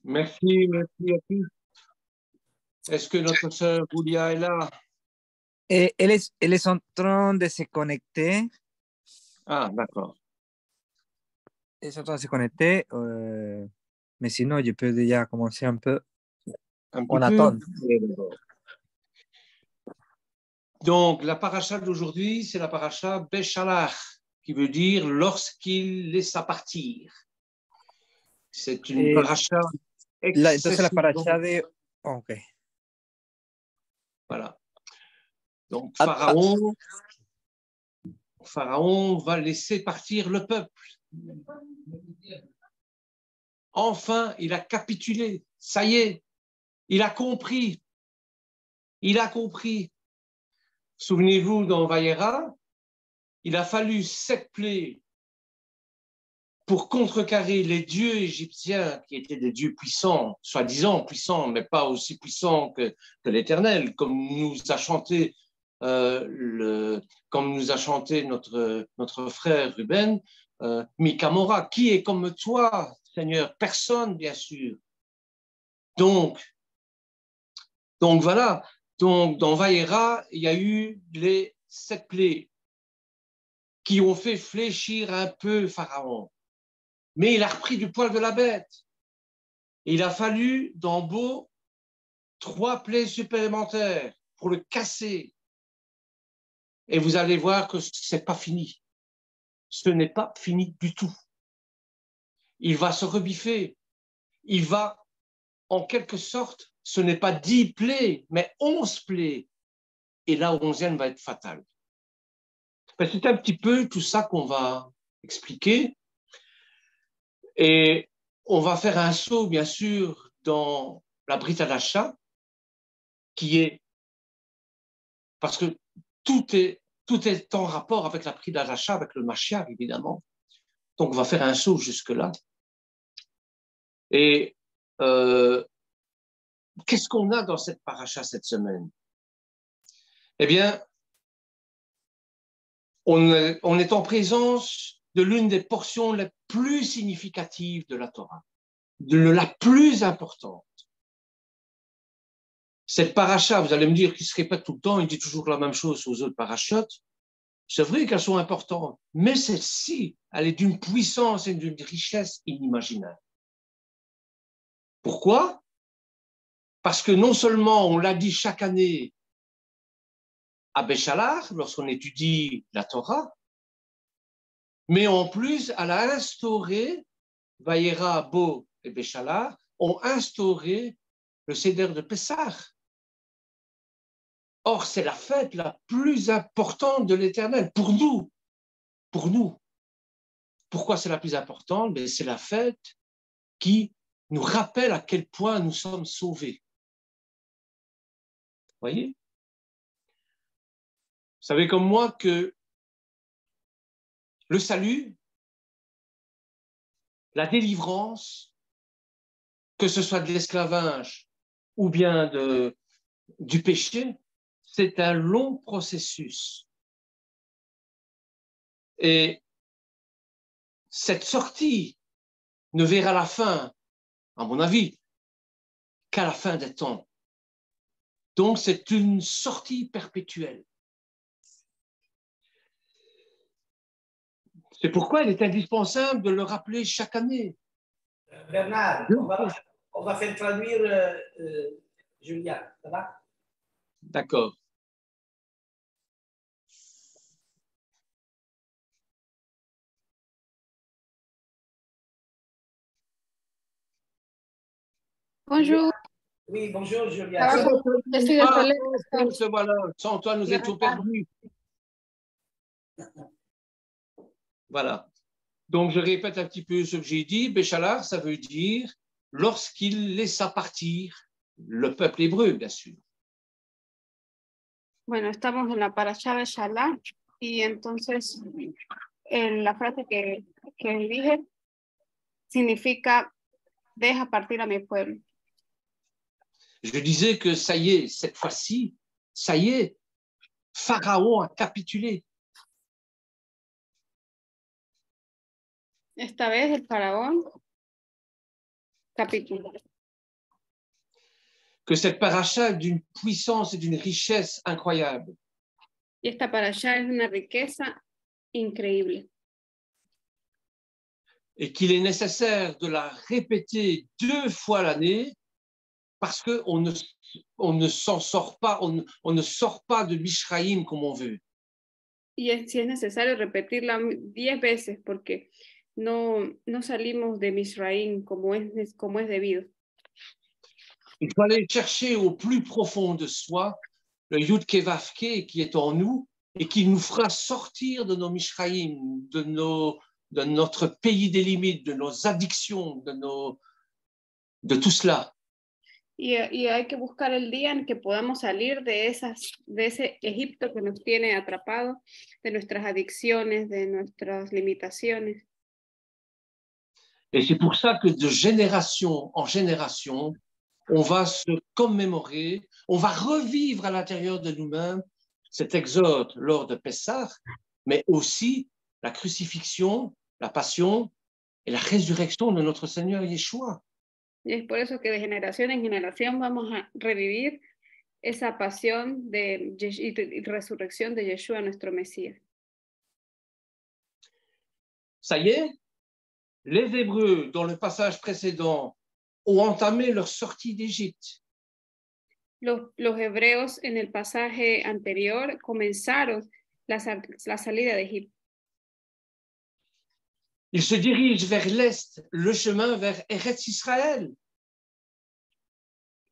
Merci, merci à tous. Est-ce que notre sœur Julia est là? Él es en train de se connecter. Ah, d'accord. Ils sont en train de se connecter. Mais sinon, je peux déjà commencer un peu. Un On petit peu. attend. Donc, la paracha d'aujourd'hui, c'est la paracha Béchalach, qui veut dire lorsqu'il laissa partir. C'est une paracha Entonces la excessivement. paracha de... Ok. Voilà. Donc, Ah, ah. Pharaon va laisser partir le peuple. Enfin, il a capitulé. Ça y est, il a compris. Il a compris. Souvenez-vous, dans Vaïra, il a fallu 7 plaies pour contrecarrer les dieux égyptiens qui étaient des dieux puissants, soi-disant puissants, mais pas aussi puissants que l'Éternel, comme nous a chanté notre frère Ruben, Mikamora, qui est comme toi, Seigneur? Personne, bien sûr. Donc voilà. Donc, dans Vaïra, il y a eu les 7 plaies qui ont fait fléchir un peu Pharaon. Mais il a repris du poil de la bête. Il a fallu, dans Beau, 3 plaies supplémentaires pour le casser. Et vous allez voir que ce n'est pas fini. Ce n'est pas fini du tout. Il va se rebiffer. Il va, en quelque sorte, ce n'est pas 10 plaies, mais 11 plaies. Et la 11e va être fatale. C'est un petit peu tout ça qu'on va expliquer. Et on va faire un saut, bien sûr, dans la Brit Hadasha, qui est, parce que tout est en rapport avec la Brit Hadasha, avec le Mashiach, évidemment. Donc, on va faire un saut jusque-là. Et qu'est-ce qu'on a dans cette paracha cette semaine? Eh bien, on est en présence de l'une des portions les plus significatives de la Torah, de la plus importante. Cette paracha, vous allez me dire qu'il se répète tout le temps, il dit toujours la même chose aux autres parachutes. C'est vrai qu'elles sont importantes, mais celle-ci, elle est d'une puissance et d'une richesse inimaginable. Pourquoi? Parce que non seulement on l'a dit chaque année à Béchalach, lorsqu'on étudie la Torah, mais en plus, elle a instauré, Vaïra, Bo et Béchalach ont instauré le Seder de Pessah. Or, c'est la fête la plus importante de l'Éternel pour nous. Pour nous. Pourquoi c'est la plus importante? Mais c'est la fête qui nous rappelle à quel point nous sommes sauvés. Vous voyez? Vous savez comme moi que le salut, la délivrance, que ce soit de l'esclavage ou bien du péché, c'est un long processus. Et cette sortie ne verra la fin, à mon avis, qu'à la fin des temps. Donc, c'est une sortie perpétuelle. C'est pourquoi il est indispensable de le rappeler chaque année. Bernard, on va faire traduire Julia, ça va? D'accord. Bonjour. Oui, bonjour Julia. Voilà. Sans toi, nous étions perdus. Voilà. Donc, je répète un petit peu ce que j'ai dit. Béchalach, ça veut dire lorsqu'il laissa partir le peuple hébreu, bien sûr. Bueno, estamos en la parasha de Shalá y entonces la frase que dije significa deja partir a mi pueblo. Je disais que ça y est, cette fois-ci, ça y est, Pharaon a capitulé. Esta vez el faraón capituló. que cette paracha est d'une puissance et d'une richesse incroyable. Y esta parashá es una riqueza increíble. Et qu'il est nécessaire de la répéter 2 fois l'année parce qu'on ne s'en sort pas, on ne sort pas de Mishraïm comme on veut. Si es necesario repetirla 10 veces porque no salimos de Misraim como es debido. Il faut aller chercher au plus profond de soi le Yud Kevavke qui est en nous et qui nous fera sortir de nos Mishraïm, de notre pays des limites, de nos addictions, de tout cela. Y hay que buscar el día en que podamos salir de ese Egipto que nos tiene atrapados, de nuestras adicciones, de nuestras limitaciones. Et c'est pour ça que de génération en génération, on va se commémorer, on va revivre à l'intérieur de nous-mêmes cet exode lors de Pessah, mais aussi la crucifixion, la passion et la résurrection de notre Seigneur Yeshua. Y es por eso que de generación en generación vamos a revivir esa pasión y resurrección de Yeshua, nuestro Mesías. Ça y est, les Hébreux, dans le passage précédent, ont entamé leur sortie d'Égypte. Los hebreos en el pasaje anterior comenzaron la salida de Egipto. Ils se dirigent vers l'est, le chemin vers Eretz Israël.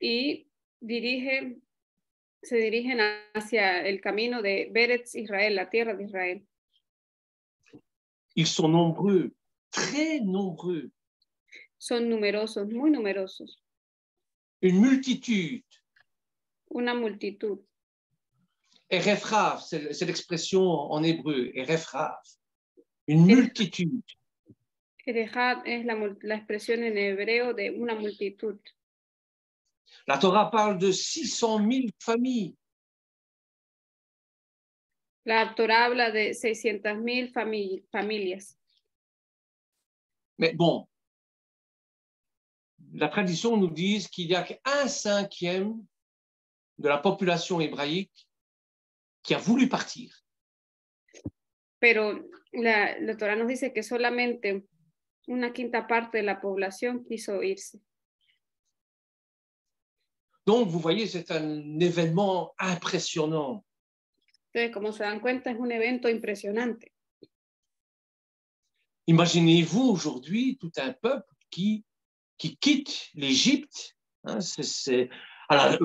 Y se dirigen hacia el camino de Beretz Israel, la tierra de Israel. Ils sont nombreux, très nombreux. Son numerosos, muy numerosos. Une multitude. Una multitud. Erefrav, c'est l'expression en hébreu, Erefrav. Une multitude. Erefrav es la expresión en hebreo de una multitud. La Torah parle de 600 000 familles. La Torah habla de 600,000 familias. Mais bon, la tradition nous dit qu'il n'y a qu'un cinquième de la population hébraïque qui a voulu partir. Pero la Torah nos dice que solamente una quinta parte de la población quiso irse. Donc, vous voyez, c'est un événement impressionnant. Entonces, como se dan cuenta, es un evento impresionante. Imaginez-vous aujourd'hui tout un peuple qui quitte l'Égypte. Hein, alors,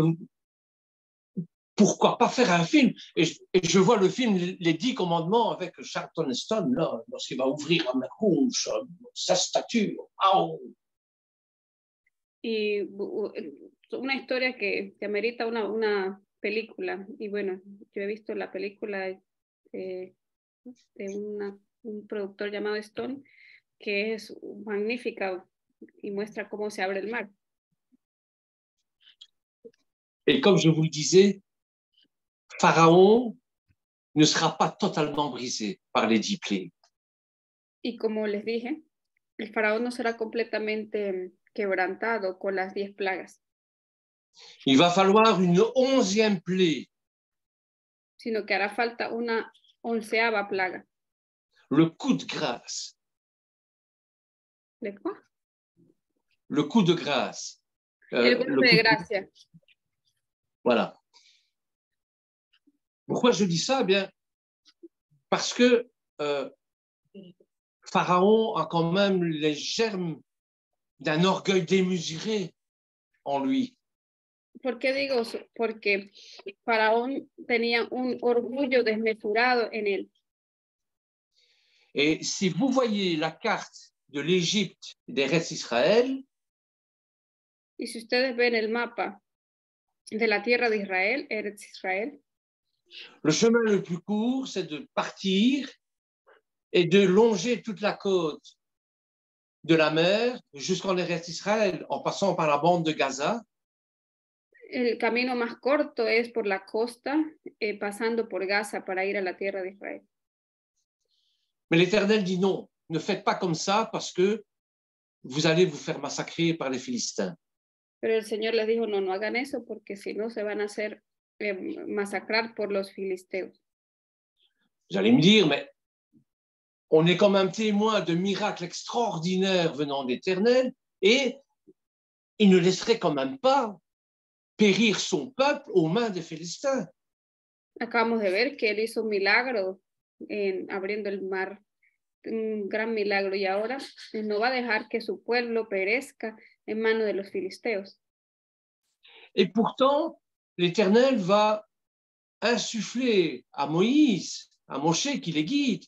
pourquoi pas faire un film? Et je vois le film Les 10 commandements avec Charlton Heston, là, lorsqu'il va ouvrir la mer Rouge, sa statue. Oh. Y una historia que amerita una película. Y bueno, yo he visto la película de un productor llamado Stone, que es magnífica y muestra cómo se abre el mar. Et comme je vous le disais, Pharaon ne sera pas totalement brisé par les 10 plaies. Y como les dije, el faraón no será completamente quebrantado con las 10 plagas. Il va falloir une 11e plaie. Sino que hará falta una 11ª plaga. Le coup de grâce. ¿De quoi? Le coup de grâce. El golpe de gracia. Voilà. Pourquoi je dis ça? Eh bien, parce que Pharaon a quand même les germes d'un orgueil démesuré en lui. ¿Por qué digo eso? Porque Faraón tenía un orgullo desmesurado en él. Et si vous voyez la carte de l'Égypte et d'Eretz Israël, y si ustedes ven el mapa de la tierra de Israel, Eretz Israel, le chemin le plus court, c'est de partir et de longer toute la côte de la mer jusqu'en Eretz Israël, en passant par la bande de Gaza. El camino más corto es por la costa, pasando por Gaza para ir a la tierra de Israel. Mais l'Éternel dit non, ne faites pas comme ça parce que vous allez vous faire massacrer par les Philistins. Pero el Señor les dijo, no, no hagan eso porque si no se van a hacer masacrar por los filisteos. Vous allez me dire, mais on est quand même témoin de miracles extraordinaires venant d'Éternel et il ne laisserait quand même pas périr son peuple aux mains des Philistins. Acabamos de ver que él hizo un milagro abriendo el mar, un gran milagro, y ahora no va a dejar que su pueblo perezca en manos de los filisteos. Et pourtant, l'Éternel va insuffler à Moïse, à Moshe qui les guide,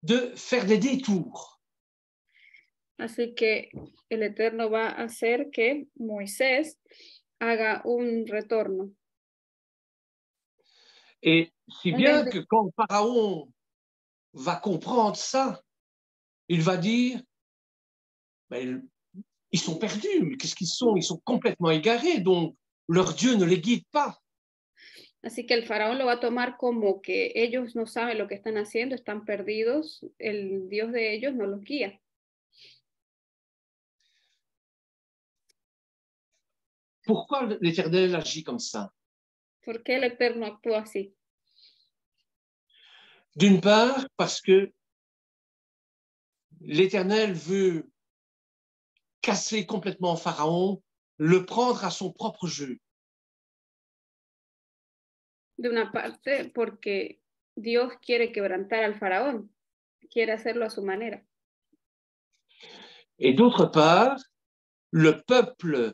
de faire des détours. Así que el Eterno va a hacer que Moisés haga un retorno. Et si bien que quand Pharaon va comprendre ça, il va dire, ben, ils sont perdus, mais qu'est-ce qu'ils sont? Ils sont complètement égarés, donc leur Dieu ne les guide pas. Así que el faraón lo va a tomar como que ellos no saben lo que están haciendo, están perdidos, el Dios de ellos no los guía. Pourquoi l'Éternel agit comme ça? ¿Por qué el Eterno actúa así? D'une part, parce que l'Éternel veut casser complètement Pharaon, le prendre à son propre jeu. De una parte, porque Dios quiere quebrantar al faraón, quiere hacerlo a su manera. Et d'autre part, le peuple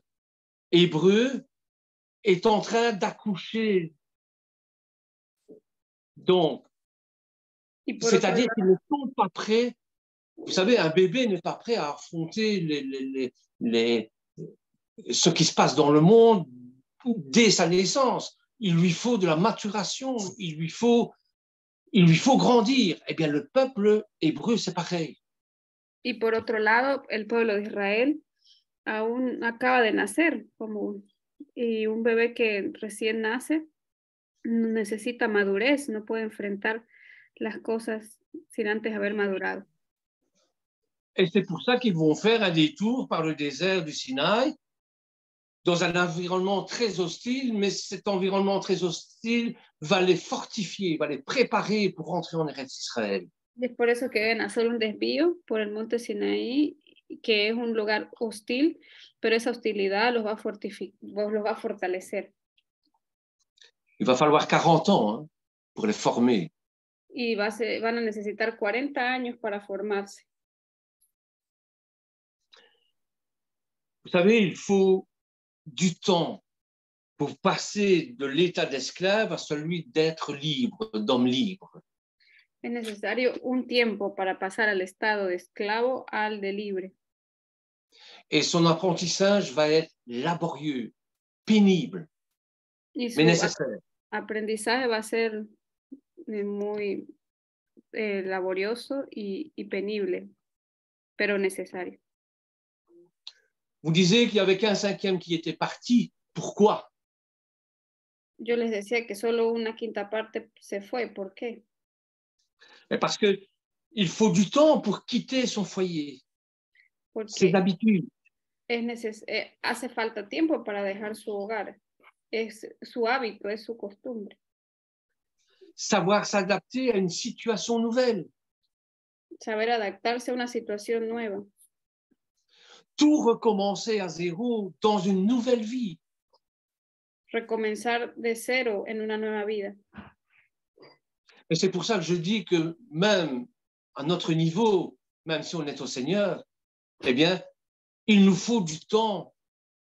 hébreu est en train d'accoucher. Donc, c'est-à-dire qu'ils ne sont pas prêts. Vous savez, un bébé n'est pas prêt à affronter ce qui se passe dans le monde dès sa naissance. Il lui faut de la maturation, il lui faut grandir. Eh bien, le peuple hébreu, c'est pareil. Y por otro lado, el pueblo de Israel aún acaba de nacer, y un bebé que recién nace necesita madurez, no puede enfrentar las cosas sin antes haber madurado. Et c'est pour ça qu'ils vont faire un détour par le désert du Sinaï, dans un environnement très hostile, mais cet environnement très hostile va les fortifier, va les préparer pour rentrer en Eretz Israël. Es por eso que deben hacer un desvío por el monte Sinaí, que es un lugar hostil, pero esa hostilidad los va a fortalecer. Il va falloir 40 ans pour les former. Y van a necesitar 40 años para formarse. Vous savez, il faut du temps pour passer de l'état d'esclave à celui d'être libre, d'homme libre. Es necesario un tiempo para pasar al estado de esclavo al de libre. Et son apprentissage va être laborieux, pénible, Y mais nécessaire. Aprendizaje va a ser muy laborioso y penible, pero necesario. Vous disiez qu'il y avait qu'un cinquième qui était parti. Pourquoi? Yo les decía que solo una quinta parte se fue. ¿Por qué? Parce qu'il faut du temps pour quitter son foyer, ses habitudes. Hace falta tiempo para dejar su hogar. Es su hábito, es su costumbre. Savoir s'adapter à une situation nouvelle. Saber adaptarse a una situación nueva. Tout recommencer à zéro dans une nouvelle vie. Recomenzar de cero en una nueva vida. Et c'est pour ça que je dis que même à notre niveau, même si on est au Seigneur, eh bien, il nous faut du temps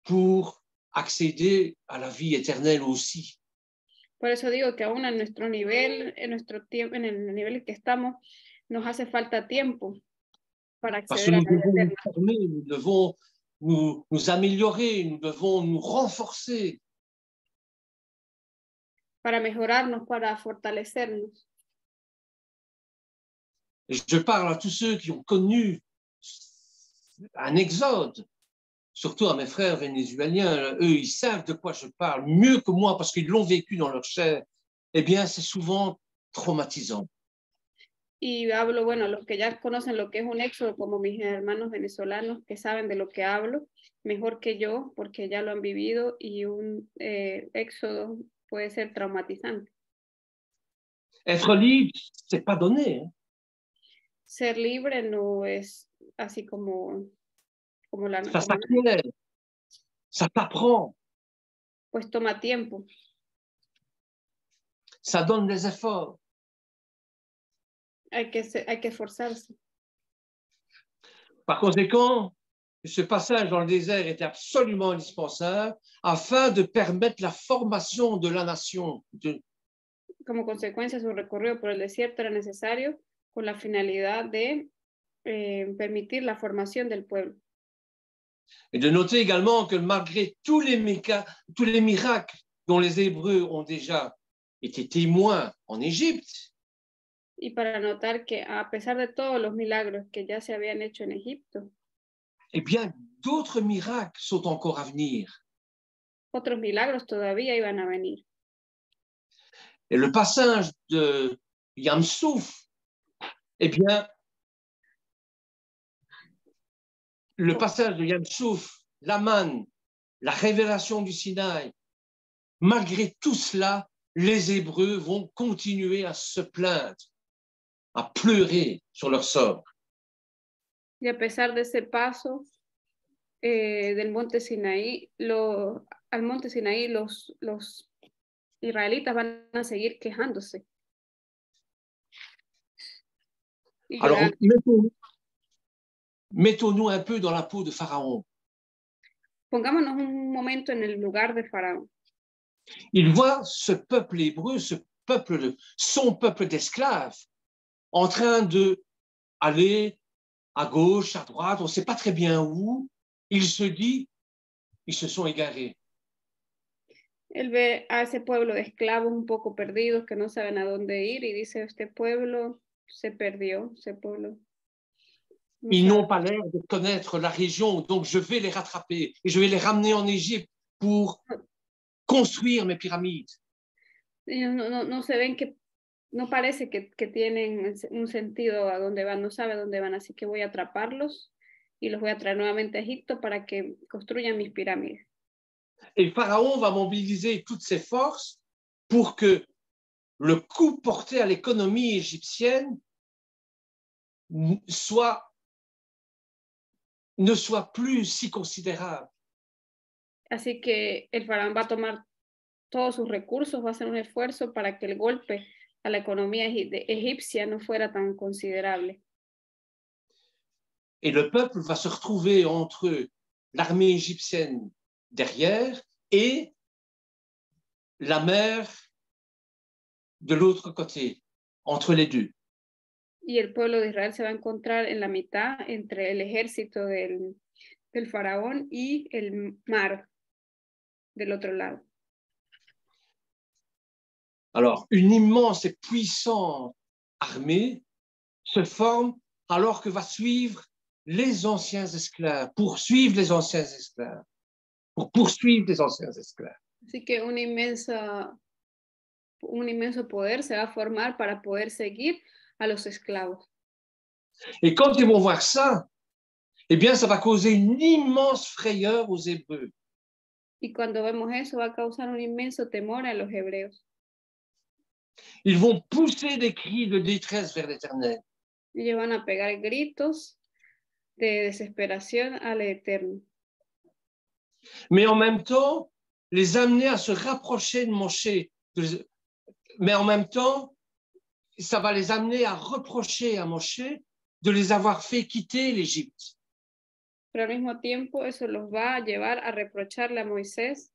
pour accéder à la vie éternelle aussi. Por eso digo que aún en nuestro nivel, en el nivel en que estamos, nos hace falta tiempo para acceder a la vida eterna. Nous devons nous améliorer, nous devons nous renforcer. Para mejorarnos, para fortalecernos. Je parle à tous ceux qui ont connu un exode, surtout à mes frères vénézuéliens. Eux, ils savent de quoi je parle mieux que moi parce qu'ils l'ont vécu dans leur chair. Eh bien, c'est souvent traumatisant. Y hablo, bueno, los que ya conocen lo que es un éxodo, como mis hermanos venezolanos que saben de lo que hablo, mejor que yo, porque ya lo han vivido y un éxodo puede ser traumatizante. Être libre, c'est pas donné. Hein. Ser libre no es así como la Ça como, s'acquiert, ça t'apprend, pues toma tiempo, ça donne des efforts. hay que esforzarse. Par conséquent, ce passage dans le désert était absolument indispensable afin de permettre la formation de la nation. Como consecuencia, su recorrido por el desierto era necesario con la finalidad de permitir la formación del pueblo. Et de noter également que malgré tous les miracles dont les Hébreux ont déjà été témoins en Égypte, Y para notar que a pesar de todos los milagros que ya se habían hecho en Egipto, eh bien, d'autres miracles sont encore à venir. otros milagros todavía iban a venir. Et le passage de Yam Souf, eh bien, le passage de Yam Souf, l'Aman, la révélation du Sinaï, malgré tout cela, les Hébreux vont continuer à se plaindre, à pleurer sur leur sort. Y a pesar de ese paso del monte Sinaí, al monte Sinaí los israelitas van a seguir quejándose. Alors, mettons-nous un peu dans la peau de Pharaon. Pongámonos un momento en el lugar de Faraón. Il voit ce peuple hébreu, son peuple d'esclaves, en train d'aller à gauche, à droite, on ne sait pas très bien où. Il se dit, ils se sont égarés. Él ve a ese pueblo de esclavos un poco perdidos que no saben a dónde ir y dice, este pueblo se perdió, ese pueblo. No Ils sabe. n'ont pas l'air de connaître la région, donc je vais les rattraper et je vais les ramener en Égypte pour construire mes pyramides. Ellos no se ven que, no parece que tienen un sentido a dónde van, no sabe a dónde van, así que voy a atraparlos y los voy a traer nuevamente a Egipto para que construyan mis pirámides. Et Pharaon va mobiliser toutes ses forces pour que le coup porté à l'économie égyptienne ne soit plus si considérable. Así que el faraón va a tomar todos sus recursos, va a hacer un esfuerzo para que el golpe a la economía egipcia no fuera tan considerable. Et le peuple va se retrouver entre l'armée égyptienne derrière et la mer de l'autre côté, entre les deux. Y el pueblo de Israel se va a encontrar en la mitad entre el ejército del faraón y el mar del otro lado. Alors, une immense et puissante armée se forme alors que va suivre les anciens esclaves, poursuivre les anciens esclaves, pour poursuivre les anciens esclaves. Así que un inmenso poder se va a formar para poder seguir a los esclavos. Et quand ils vont voir ça, eh bien, ça va causer une immense frayeur aux Hébreux. Y cuando vemos eso, va a causar un inmenso temor a los hebreos. Ils vont pousser des cris de détresse vers l'Éternel. Ellos van a pegar gritos de desesperación al Eterno. Mais en même temps, les amener à se rapprocher de Moshe. Mais en même temps, ça va les amener à reprocher à Moshe de les avoir fait quitter l'Égypte. Pero al mismo tiempo, eso los va a llevar a reprocharle a Moisés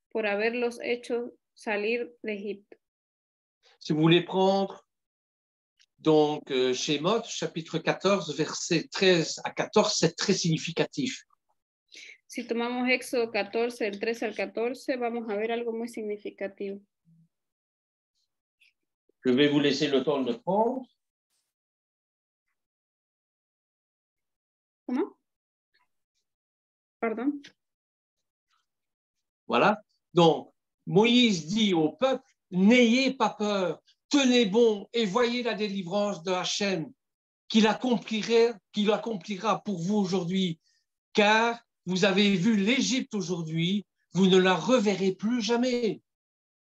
por haberlos hecho salir de Egipto. Si vous voulez prendre donc Shemot, chapitre 14, versets 13 à 14, c'est très significatif. Si tomamos Éxodo 14, del 13 al 14, vamos a ver algo muy significativo. Je vais vous laisser le temps de le prendre. ¿Cómo? Pardon. Voilà. Donc, Moïse dit au peuple, n'ayez pas peur. tenez bon et voyez la délivrance de Hachem qu'il accomplira pour vous aujourd'hui, car vous avez vu l'Égypte aujourd'hui, vous ne la reverrez plus jamais.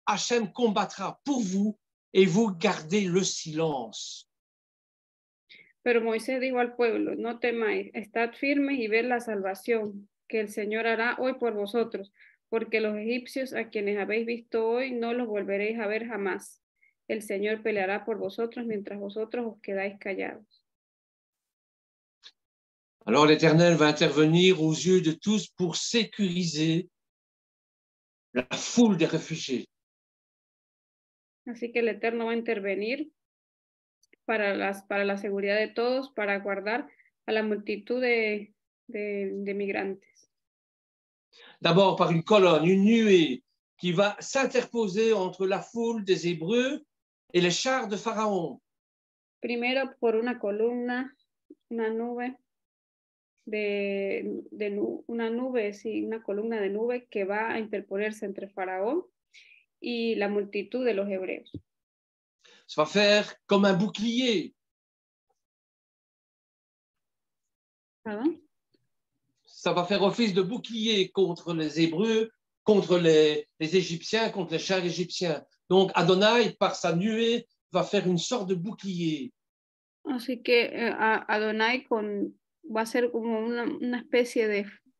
Hachem combattra pour vous et vous gardez le silence. Pero Moisés dijo al pueblo, no temáis, estad firmes y ved la salvación que el Señor hará hoy por vosotros, porque los egipcios a quienes habéis visto hoy no los volveréis a ver jamás. El Señor peleará por vosotros mientras vosotros os quedáis callados. Alors l'Éternel va intervenir aux yeux de tous pour sécuriser la foule des réfugiés. Así que el Eterno va a intervenir para la seguridad de todos, para guardar a la multitud de migrantes. D'abord par une colonne, une nuée qui va s'interposer entre la foule des Hébreux et les chars de Pharaon. Primero por una columna, una nube una columna de nube que va a interponerse entre Faraón y la multitud de los hebreos. Ça va faire comme un bouclier. ¿Pardon? Ça va faire office de bouclier contre les Hébreux, contre les Égyptiens, contre les chars égyptiens. Donc Adonai, par sa nuée, va faire une sorte de bouclier. Así que Adonai va a ser como una especie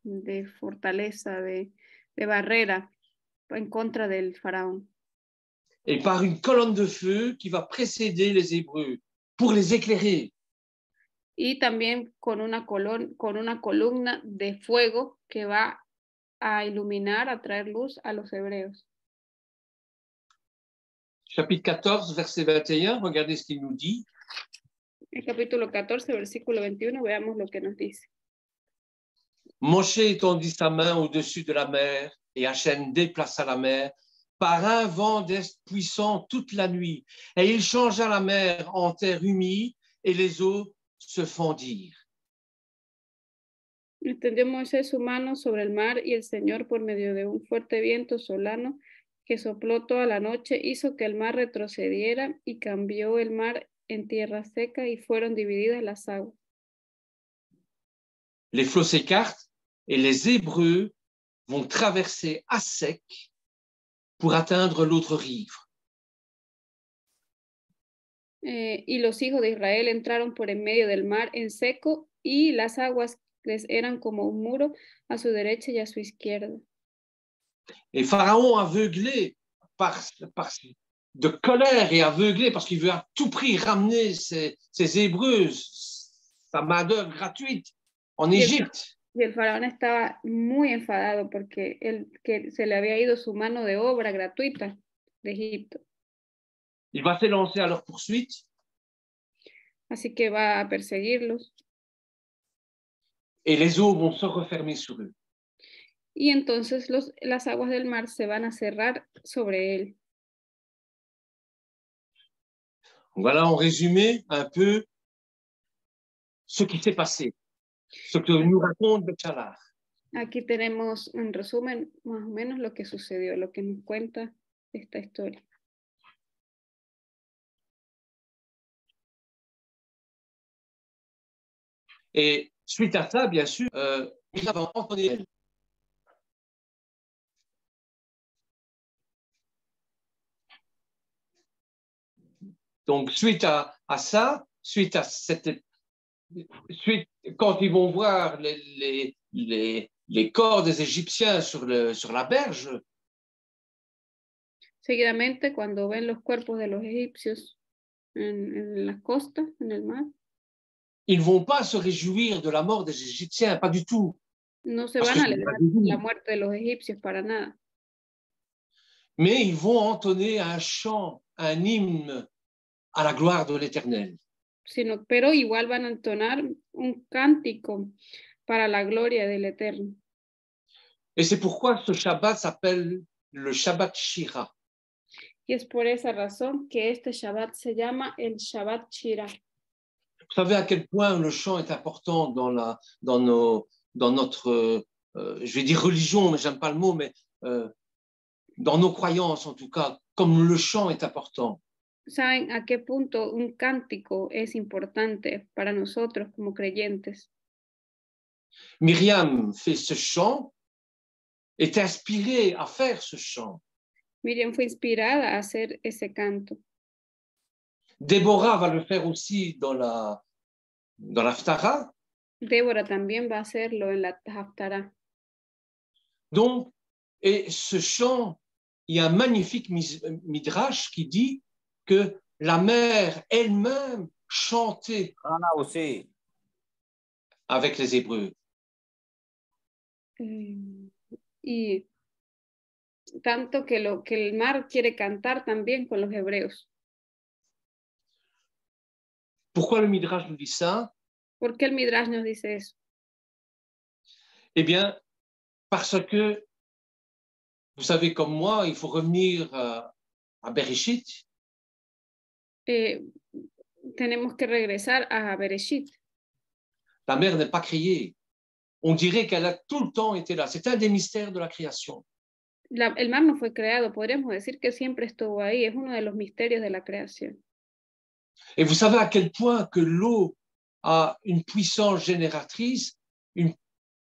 de fortaleza, de barrera en contra del faraón. Et par une colonne de feu qui va précéder les Hébreux pour les éclairer. Y también con una columna de fuego que va a iluminar, a traer luz a los hebreos. Chapitre 14, verset 21, regardez ce qu'il nous dit. El capítulo 14, versículo 21, veamos lo que nos dice. Moshe étendit sa main au-dessus de la mer et Hachem déplaça la mer par un vent d'est puissant toute la nuit. Et il changea la mer en terre humide et les eaux se fondirent. Extendió Moisés su mano sobre el mar y el Señor, por medio de un fuerte viento solano que sopló toda la noche, hizo que el mar retrocediera y cambió el mar en tierra seca y fueron divididas las aguas. Les flots s'écartent et les Hébreux vont traverser à sec pour atteindre l'autre rive. Y los hijos de Israel entraron por en medio del mar en seco y las aguas les eran como un muro a su derecha y a su izquierda. Et Pharaon, aveuglé de colère et aveuglé parce qu'il veut à tout prix ramener ses Hébreux, sa main-d'œuvre gratuite en Égypte. Y el faraón estaba muy enfadado porque que se le había ido su mano de obra gratuita de Egipto. Il va s'élancer à leur poursuite. Así que va a perseguirlos. Et les eaux vont se refermer sur eux. Y entonces las aguas del mar se van a cerrar sobre él. Voilà en résumé un peu ce qui s'est passé, ce que nous raconte Béchalar. Aquí tenemos en resumen más o menos lo que sucedió, lo que nos cuenta esta historia. Et suite à ça, bien sûr, nous avons entendu. Donc, suite à ça, quand ils vont voir les corps des Égyptiens sur la berge, seguidamente, cuando ven los cuerpos de los egipcios en la costa, en el mar, ils ne vont pas se réjouir de la mort des Égyptiens, pas du tout. No se van a alegrar de la muerte de los egipcios para nada. Mais ils vont entonner un chant, un hymne à la gloire de l'Éternel. Pero igual van a entonar un cántico para la gloria del Eterno. Et c'est pourquoi ce Shabbat s'appelle le Shabbat Shira. Y es por esa razón que este Shabbat se llama el Shabbat Shira. Vous savez à quel point le chant est important dans notre, je vais dire religion, mais j'aime pas le mot, mais dans nos croyances en tout cas, comme le chant est important. ¿Saben a qué punto un cántico es importante para nosotros como creyentes? Myriam fait ce chant, est inspirée à faire ce chant. Miriam fue inspirada a hacer ese canto. Déborah va le faire aussi dans la Haftarah. Débora también va a hacerlo en la Haftarah. Donc, et ce chant, il y a un magnifique midrash qui dit que la mère elle-même chantait aussi. avec les Hébreux. Y tanto que el mar quiere cantar también con los hebreos. Pourquoi le midrash nous dit ça? ¿Por qué el Midrash nos dice eso? Eh bien, parce que, vous savez comme moi, il faut revenir à Bereshit. Tenemos que regresar a Bereshit. La mer n'est pas créée. On dirait qu'elle a tout le temps été là. C'est un des mystères de la création. El mar no fue creado, podríamos decir que siempre estuvo ahí, es uno de los misterios de la creación. Et vous savez à quel point que l'eau a une puissance génératrice, une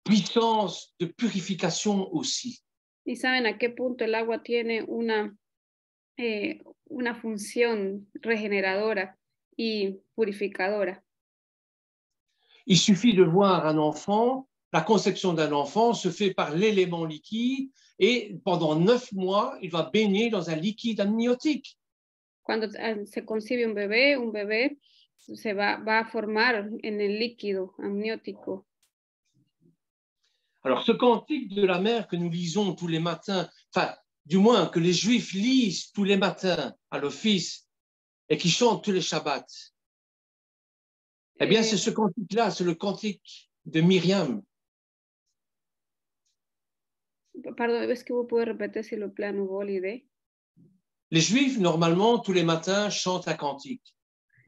puissance de purification aussi. Y saben a qué punto el agua tiene una función regeneradora y purificadora. Il suffit de voir un enfant, la conception d'un enfant se fait par l'élément liquide et pendant 9 mois, il va baigner dans un liquide amniotique. Cuando se concibe un bebé se va a formar en el líquido amniótico. Alors, ce cantique de la mer que nous lisons tous les matins, enfin, du moins que les Juifs lisent tous les matins à l'office et qui chantent tous les Shabbats, eh bien, c'est ce cantique-là, c'est le cantique de Myriam. Pardon, est-ce que vous pouvez répéter s'il vous plaît à nouveau l'idée? Les Juifs, normalement, tous les matins, chantent un cantique.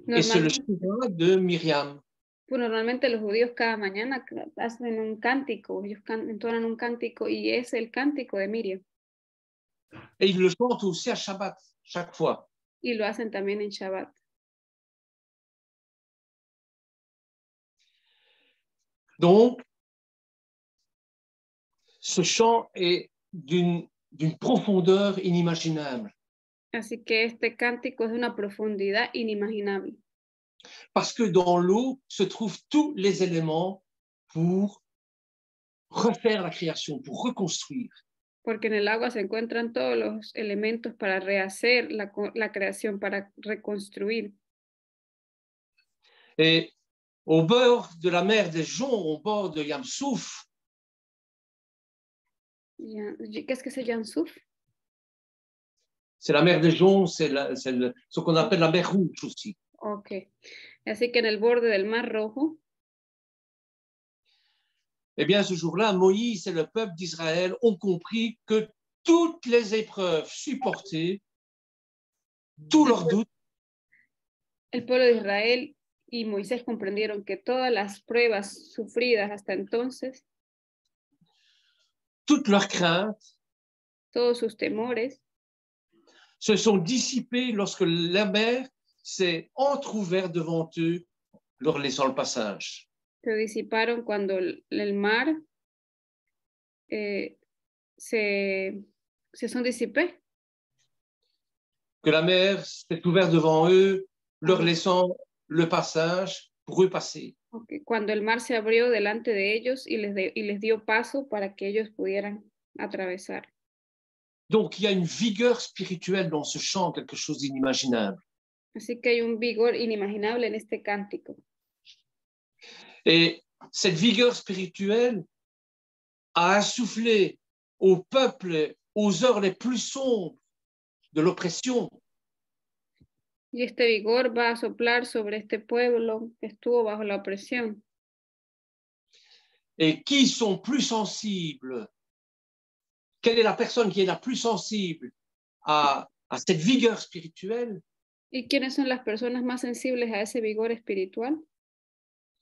Et c'est le chant de Myriam. Pues normalmente los judíos cada mañana hacen un cántico, ellos entonan un cántico y es el cántico de Miriam. Et ils le chantent aussi à Shabbat, chaque fois. Y lo hacen también en Shabbat. Donc, ce chant est d'une profondeur inimaginable. Así que este cántico es de una profundidad inimaginable. Parce que dans l'eau se trouvent tous les éléments pour refaire la création, pour reconstruire. Porque en el agua se encuentran todos los elementos para rehacer la creación, para reconstruir. Et au bord de la mer des Joncs, au bord de Yam Souf, Qu'est-ce que c'est Yam Souf? C'est la mer des Joncs, c'est ce qu'on appelle la mer Rouge aussi. Ok. Así que en el borde del Mar Rojo. Eh bien, ce jour-là, Moïse et le peuple d'Israël ont compris que toutes les épreuves supportées, tous leurs doutes, el pueblo de Israel y Moisés comprendieron que todas las pruebas sufridas hasta entonces, toutes leurs craintes, todos sus temores, se sont dissipées lorsque la mer s'est entrouverte devant eux, leur laissant le passage. se disiparon cuando el mar se sont dissipés. Que la mer s'est ouverte devant eux, leur laissant le passage pour eux passer. Okay. Cuando el mar se abrió delante de ellos y les dio paso para que ellos pudieran atravesar. Donc, il y a une vigueur spirituelle dans ce chant, quelque chose d'inimaginable. Así que hay un vigor inimaginable en este cántico. Et cette vigueur spirituelle a insufflé au peuple, aux heures les plus sombres de l'oppression. Y este vigor va a soplar sobre este pueblo que estuvo bajo la opresión. Et qui sont plus sensibles? Quelle est la personne qui est la plus sensible à cette vigueur spirituelle? ¿Y quiénes son las personas más sensibles a ese vigor espiritual?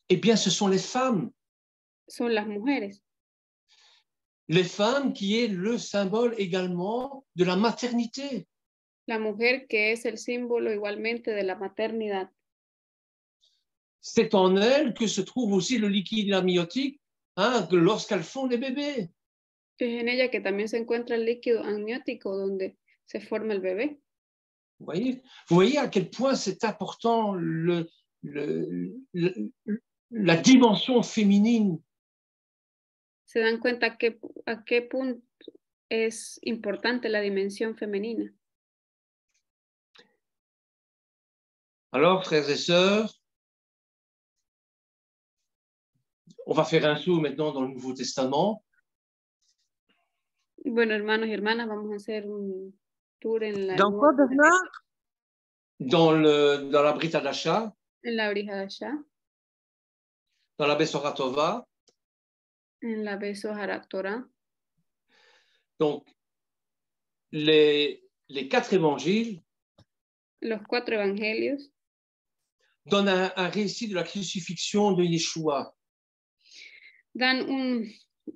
Eh bien, ce sont les femmes. Son las mujeres. Les femmes qui est le symbole également de la maternité. La mujer que es el símbolo igualmente de la maternidad. C'est en elle que se trouve aussi le liquide amniotique, hein, lorsqu'elles font des bébés. Es en ella que también se encuentra el líquido amniótico donde se forma el bebé. Vous voyez à quel point c'est important la dimension féminine. Se dan cuenta a qué punto es importante la dimensión femenina. Alors, frères et sœurs, on va faire un saut maintenant dans le Nouveau Testament. Bueno, hermanos y hermanas, vamos a hacer un tour en la, Dans quoi, Bernard? Dans la Brit Hadasha, en la Brit Hadasha, dans la Besorat Tova. en la Besorat Torah. Donc, les 4 évangiles Los 4 evangelios donnent un récit de la crucifixion de Yeshua. Dan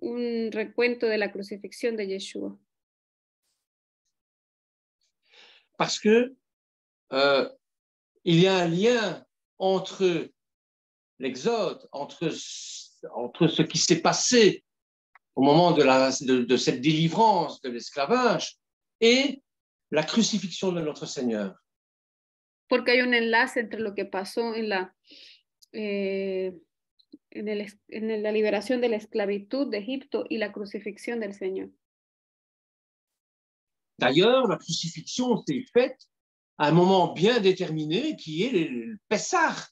un recuento de la crucifixión de Yeshua. Parce que il y a un lien entre l'Exode, entre ce qui s'est passé au moment de cette délivrance de l'esclavage et la crucifixion de notre Seigneur. Porque hay un enlace entre lo que pasó en la liberación de la esclavitud de Egipto y la crucifixión del Señor. D'ailleurs, la crucifixion s'est faite à un moment bien déterminé qui est le Pessah.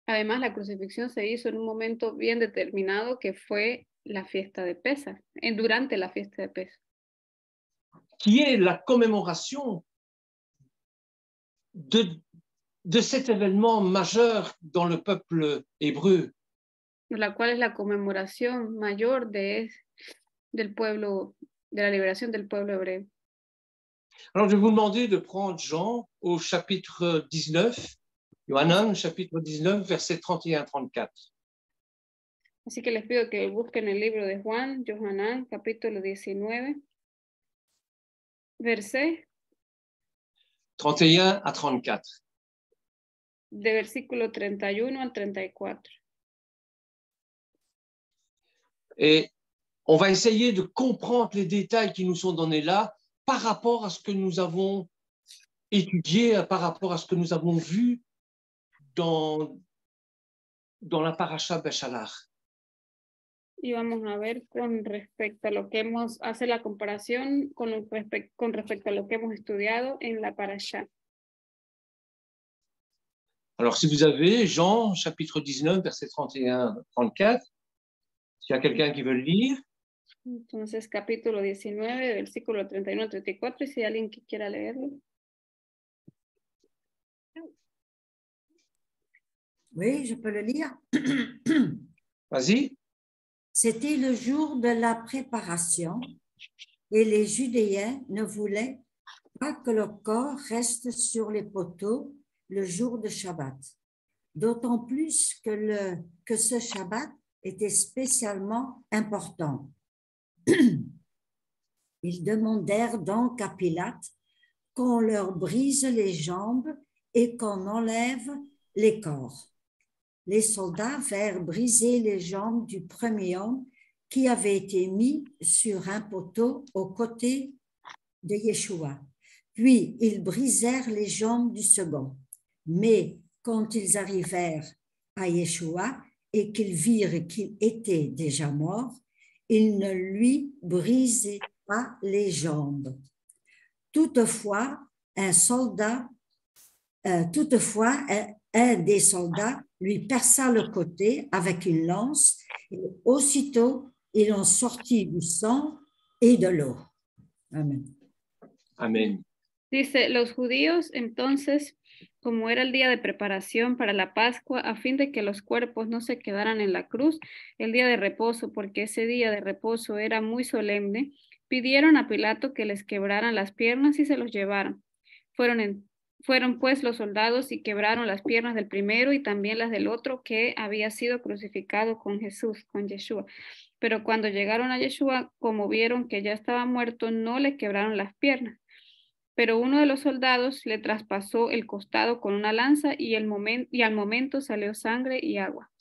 Además, la crucifixión se hizo en un momento bien determinado que fue la fiesta de Pesach, durante la fiesta de Pesach. Qui est la commémoration de cet événement majeur dans le peuple hébreu. La cual es la conmemoración mayor del pueblo, de la liberación del pueblo hebreo. Alors, je vais vous demander de prendre Jean au chapitre 19, Yohanan, chapitre 19, versets 31-34. Así que les pido que busquen el libro de Juan, Yohanan, capítulo 19, verset 31 à 34. De versículo 31 al 34. Et on va essayer de comprendre les détails qui nous sont donnés là par rapport à ce que nous avons étudié, par rapport à ce que nous avons vu dans la paracha Beshalach. Y vamos a ver con respecto a lo que hace la comparación con respecto a lo que hemos estudiado en la parasha. Alors, si vous avez Jean, chapitre 19, versets 31-34, s'il y a quelqu'un qui veut le lire. Entonces, capítulo 19, versículo 31 al 34, y si hay alguien que quiera leerlo. Oui, je peux le lire. Vas-y. C'était le jour de la préparation et les Judéens ne voulaient pas que le corps reste sur les poteaux le jour de Shabbat. D'autant plus que ce Shabbat était spécialement important. Ils demandèrent donc à Pilate qu'on leur brise les jambes et qu'on enlève les corps. Les soldats vinrent briser les jambes du premier homme qui avait été mis sur un poteau aux côtés de Yeshua. Puis ils brisèrent les jambes du second. Mais quand ils arrivèrent à Yeshua et qu'ils virent qu'il était déjà mort, ils ne lui brisaient pas les jambes. Toutefois, un des soldats lui perça le côté avec une lance et aussitôt il en sortit du sang et de l'eau. Amén. Amén. Dice, los judíos entonces, como era el día de preparación para la Pascua, a fin de que los cuerpos no se quedaran en la cruz, el día de reposo, porque ese día de reposo era muy solemne, pidieron a Pilato que les quebraran las piernas y se los llevaran. Fueron pues los soldados y quebraron las piernas del primero y también las del otro que había sido crucificado con Jesús, con Yeshua. Pero cuando llegaron a Yeshua, como vieron que ya estaba muerto, no le quebraron las piernas. Pero uno de los soldados le traspasó el costado con una lanza y al momento salió sangre y agua.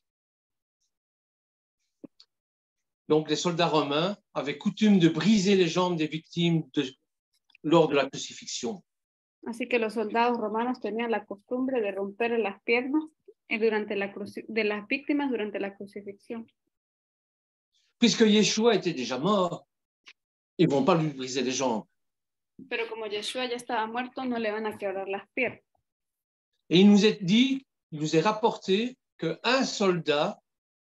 Donc, les soldats romains avaient coutume de briser les jambes des victimes lors de la crucifixion. Así que los soldados romanos tenían la costumbre de romper las piernas de las víctimas durante la crucifixión. Puisque Yeshua était déjà mort, ils ne vont pas lui briser les jambes. Pero como Yeshua ya estaba muerto, no le van a quebrar las piernas. Et il nous est rapporté qu'un soldat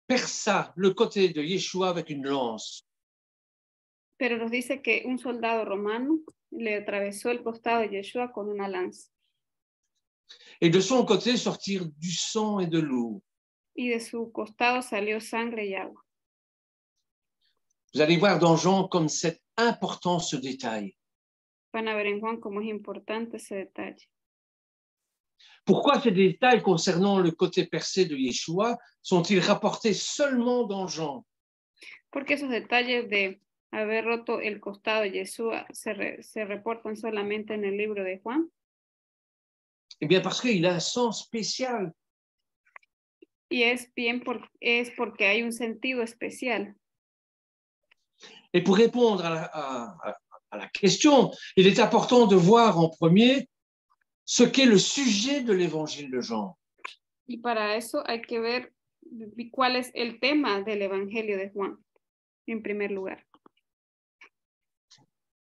perça le côté de Yeshua avec une lance. Pero nos dice que un soldado romano le atravesó el costado de Yeshua con una lanza. Et de son côté sortirent du sang et de l'eau. Y de su costado salió sangre y agua. Vous allez voir dans Jean comme c'est important ce détail. Van a ver en Juan cómo es importante ese detalle. Pourquoi ces détails concernant le côté percé de Yeshua sont-ils rapportés seulement dans Jean? Porque esos detalles de haber roto el costado de Yeshua se reportan solamente en el libro de Juan. Eh bien, parce qu'il a un sens spécial. Y es porque hay un sentido especial. Et pour répondre à la question, il est important de voir en premier ce qu'est le sujet de l'évangile de Jean. Y para eso hay que ver cuál es el tema del evangelio de Juan, en primer lugar.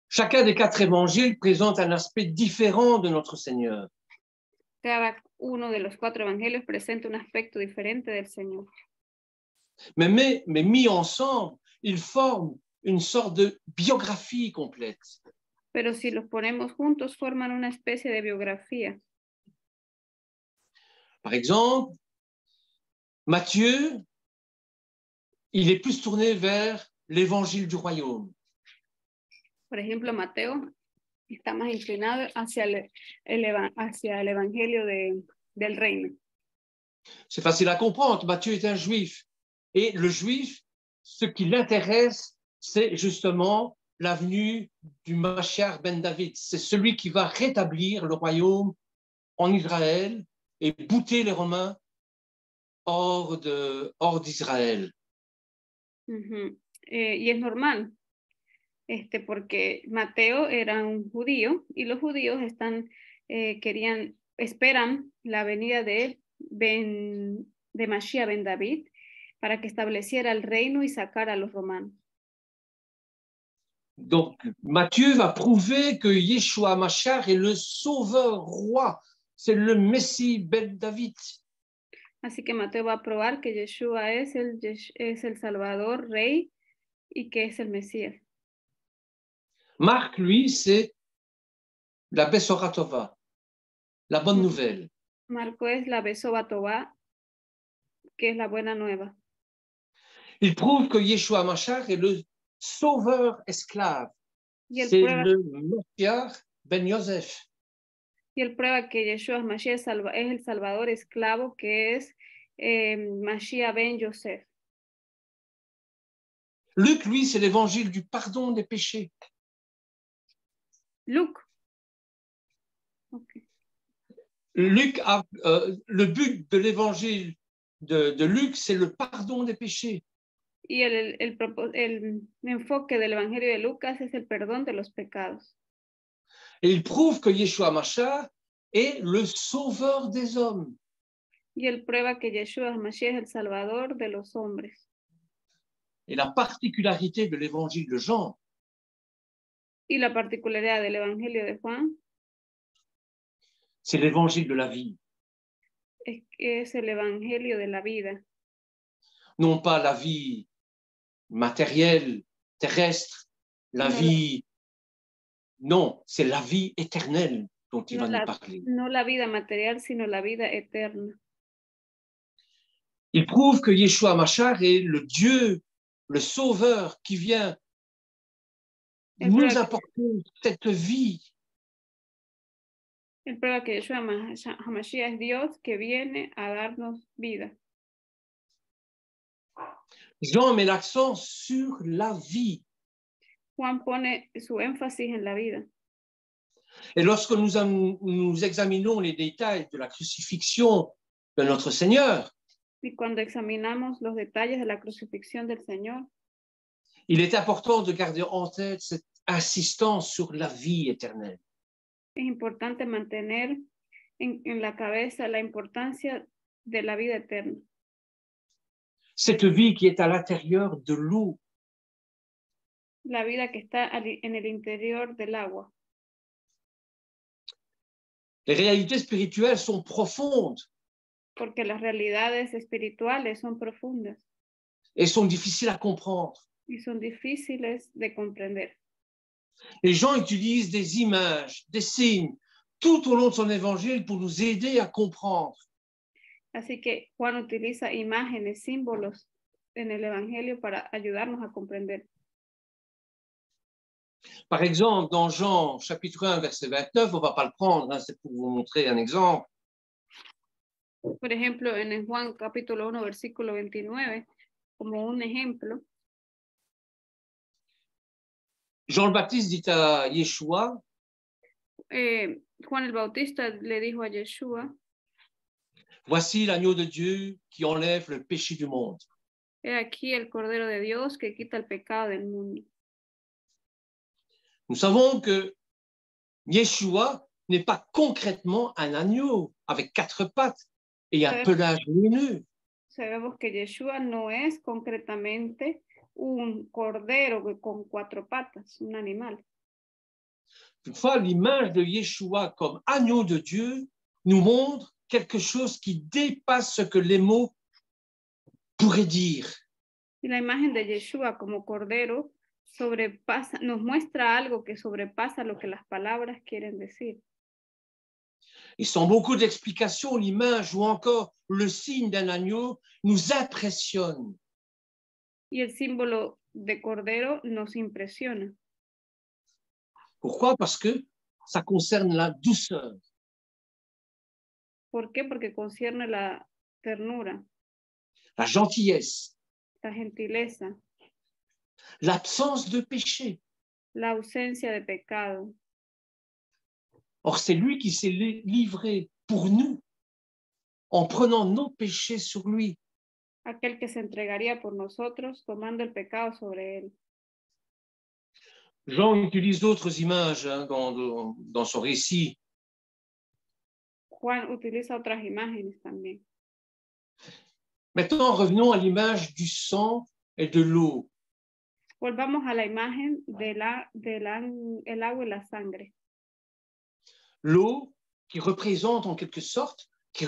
Chacun des 4 évangiles présente un aspect différent de notre Seigneur. Cada uno de los 4 evangelios presenta un aspecto diferente del Señor. Mais mis ensemble, ils forment une sorte de biographie complète. Pero si los ponemos juntos, forman una especie de biografía. Par exemple, Matthieu, il est plus tourné vers l'évangile du royaume. Por ejemplo, Mateo está más inclinado hacia el evangelio del reino. C'est facile à comprendre. Matthieu est un juif. Et le juif, ce qui l'intéresse, c'est justement la venue du Mashiach ben David. C'est celui qui va rétablir le royaume en Israël et bouter les Romains hors d'Israël. Y es normal, porque Mateo era un judío y los judíos esperan la venida de Mashiach ben David para que estableciera el reino y sacara a los romanos. Donc, Matthieu va prouver que Yeshua Mashiach est le sauveur roi, c'est le Messie ben David. Así que Mateo va a probar que Yeshua es el Salvador, Rey, y que es el Mesías. Marc, lui, c'est la Besora Tova, la bonne nouvelle. Marco es la Besora Tova, que es la buena nueva. Il prouve que Yeshua Mashiach est le sauveur esclave. C'est le Mashiach ben Yosef. Y él prueba que Yeshua Mashiach es el Salvador esclavo, que es Mashiach ben Yosef. Luc, lui, c'est l'évangile du pardon des péchés. Luc. Okay. Luc le but de l'évangile de Luc, c'est le pardon des péchés. Y el enfoque del evangelio de Lucas es el perdón de los pecados. Et il prouve que Yeshua Mashiach est le sauveur des hommes. Y él prueba que Yeshua Mashiach es el salvador de los hombres. Et la particularité de l'évangile de Jean, y la particularidad del evangelio de Juan, c'est l'évangile de la vie. es que es el evangelio de la vida. Non pas la vie matérielle, terrestre, la vie... Non, c'est la vie éternelle dont il va nous parler. No la vida material, sino la vida eterna. Il prouve que Yeshua Mashiach est le Dieu, le Sauveur qui vient nous apporter cette vie. Él prueba que Yeshua HaMashiach es Dios que viene a darnos vida. Jean met l'accent sur la vie. Juan pone su énfasis en la vida. Et lorsque nous examinons les détails de la crucifixion de notre Seigneur, Y cuando examinamos los detalles de la crucifixión del Señor, il est important de garder en tête cette insistance sur la vie éternelle. es importante mantener en la cabeza la importancia de la vida eterna. Cette vie qui est à l'intérieur de l'eau. La vida que está en el interior del agua. Les réalités spirituelles sont profondes Porque las realidades espirituales son profundas et sont difficiles à comprendre. y son difíciles de comprender. Les gens utilisent des images, des signes, tout au long de son évangile pour nous aider à comprendre. Así que Juan utiliza imágenes, símbolos en el Evangelio para ayudarnos a comprender. Par exemple, dans Jean chapitre 1, verset 29, on ne va pas le prendre, hein, c'est pour vous montrer un exemple. Por ejemplo, en Juan capítulo 1, versículo 29, como un ejemplo, Jean le Baptiste dit à Yeshua, Juan el Bautista le dijo a Yeshua, voici l'agneau de Dieu qui enlève le péché du monde. he aquí el Cordero de Dios que quita el pecado del mundo. Nous savons que Yeshua n'est pas concrètement un agneau avec 4 pattes et un pelage lumineux. Sabemos que Yeshua no es concretamente un cordero con 4 patas, un animal. Toutefois, l'image de Yeshua comme agneau de Dieu nous montre quelque chose qui dépasse ce que les mots pourraient dire. Y la imagen de Yeshua como cordero nos muestra algo que sobrepasa lo que las palabras quieren decir. Et sans beaucoup d'explications, l'image ou encore le signe d'un agneau nous impressionne. Y el símbolo de cordero nos impresiona. Pourquoi? Parce que ça concerne la douceur. ¿Por qué? Porque concierne la ternura, La gentillesse, la gentileza, l'absence de péché. la ausencia de pecado. Or, c'est lui qui s'est livré pour nous en prenant nos péchés sur lui. Aquel que se entregaría por nosotros tomando el pecado sobre él. Jean utilise d'autres images hein, dans son récit. Juan utiliza otras imágenes también. Maintenant, revenons à l'image du sang et de l'eau. Volvamos a la imagen del agua y la sangre. L'eau qui représente en quelque sorte, qui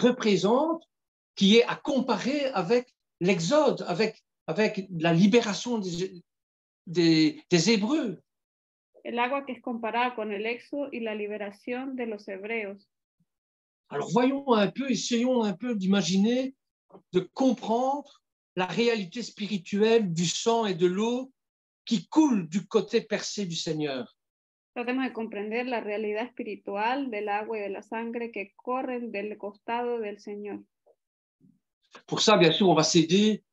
est à comparer avec l'Exode, avec la libération des Hébreux. El agua que es comparada con el éxodo y la liberación de los hebreos. Alors voyons un peu, essayons un peu d'imaginer, de comprendre la réalité spirituelle du sang et de l'eau qui coule du côté percé du Seigneur. Tratemos de comprender la realidad espiritual del agua y de la sangre que corren del costado del Señor. Pour ça, bien sûr, on va s'aider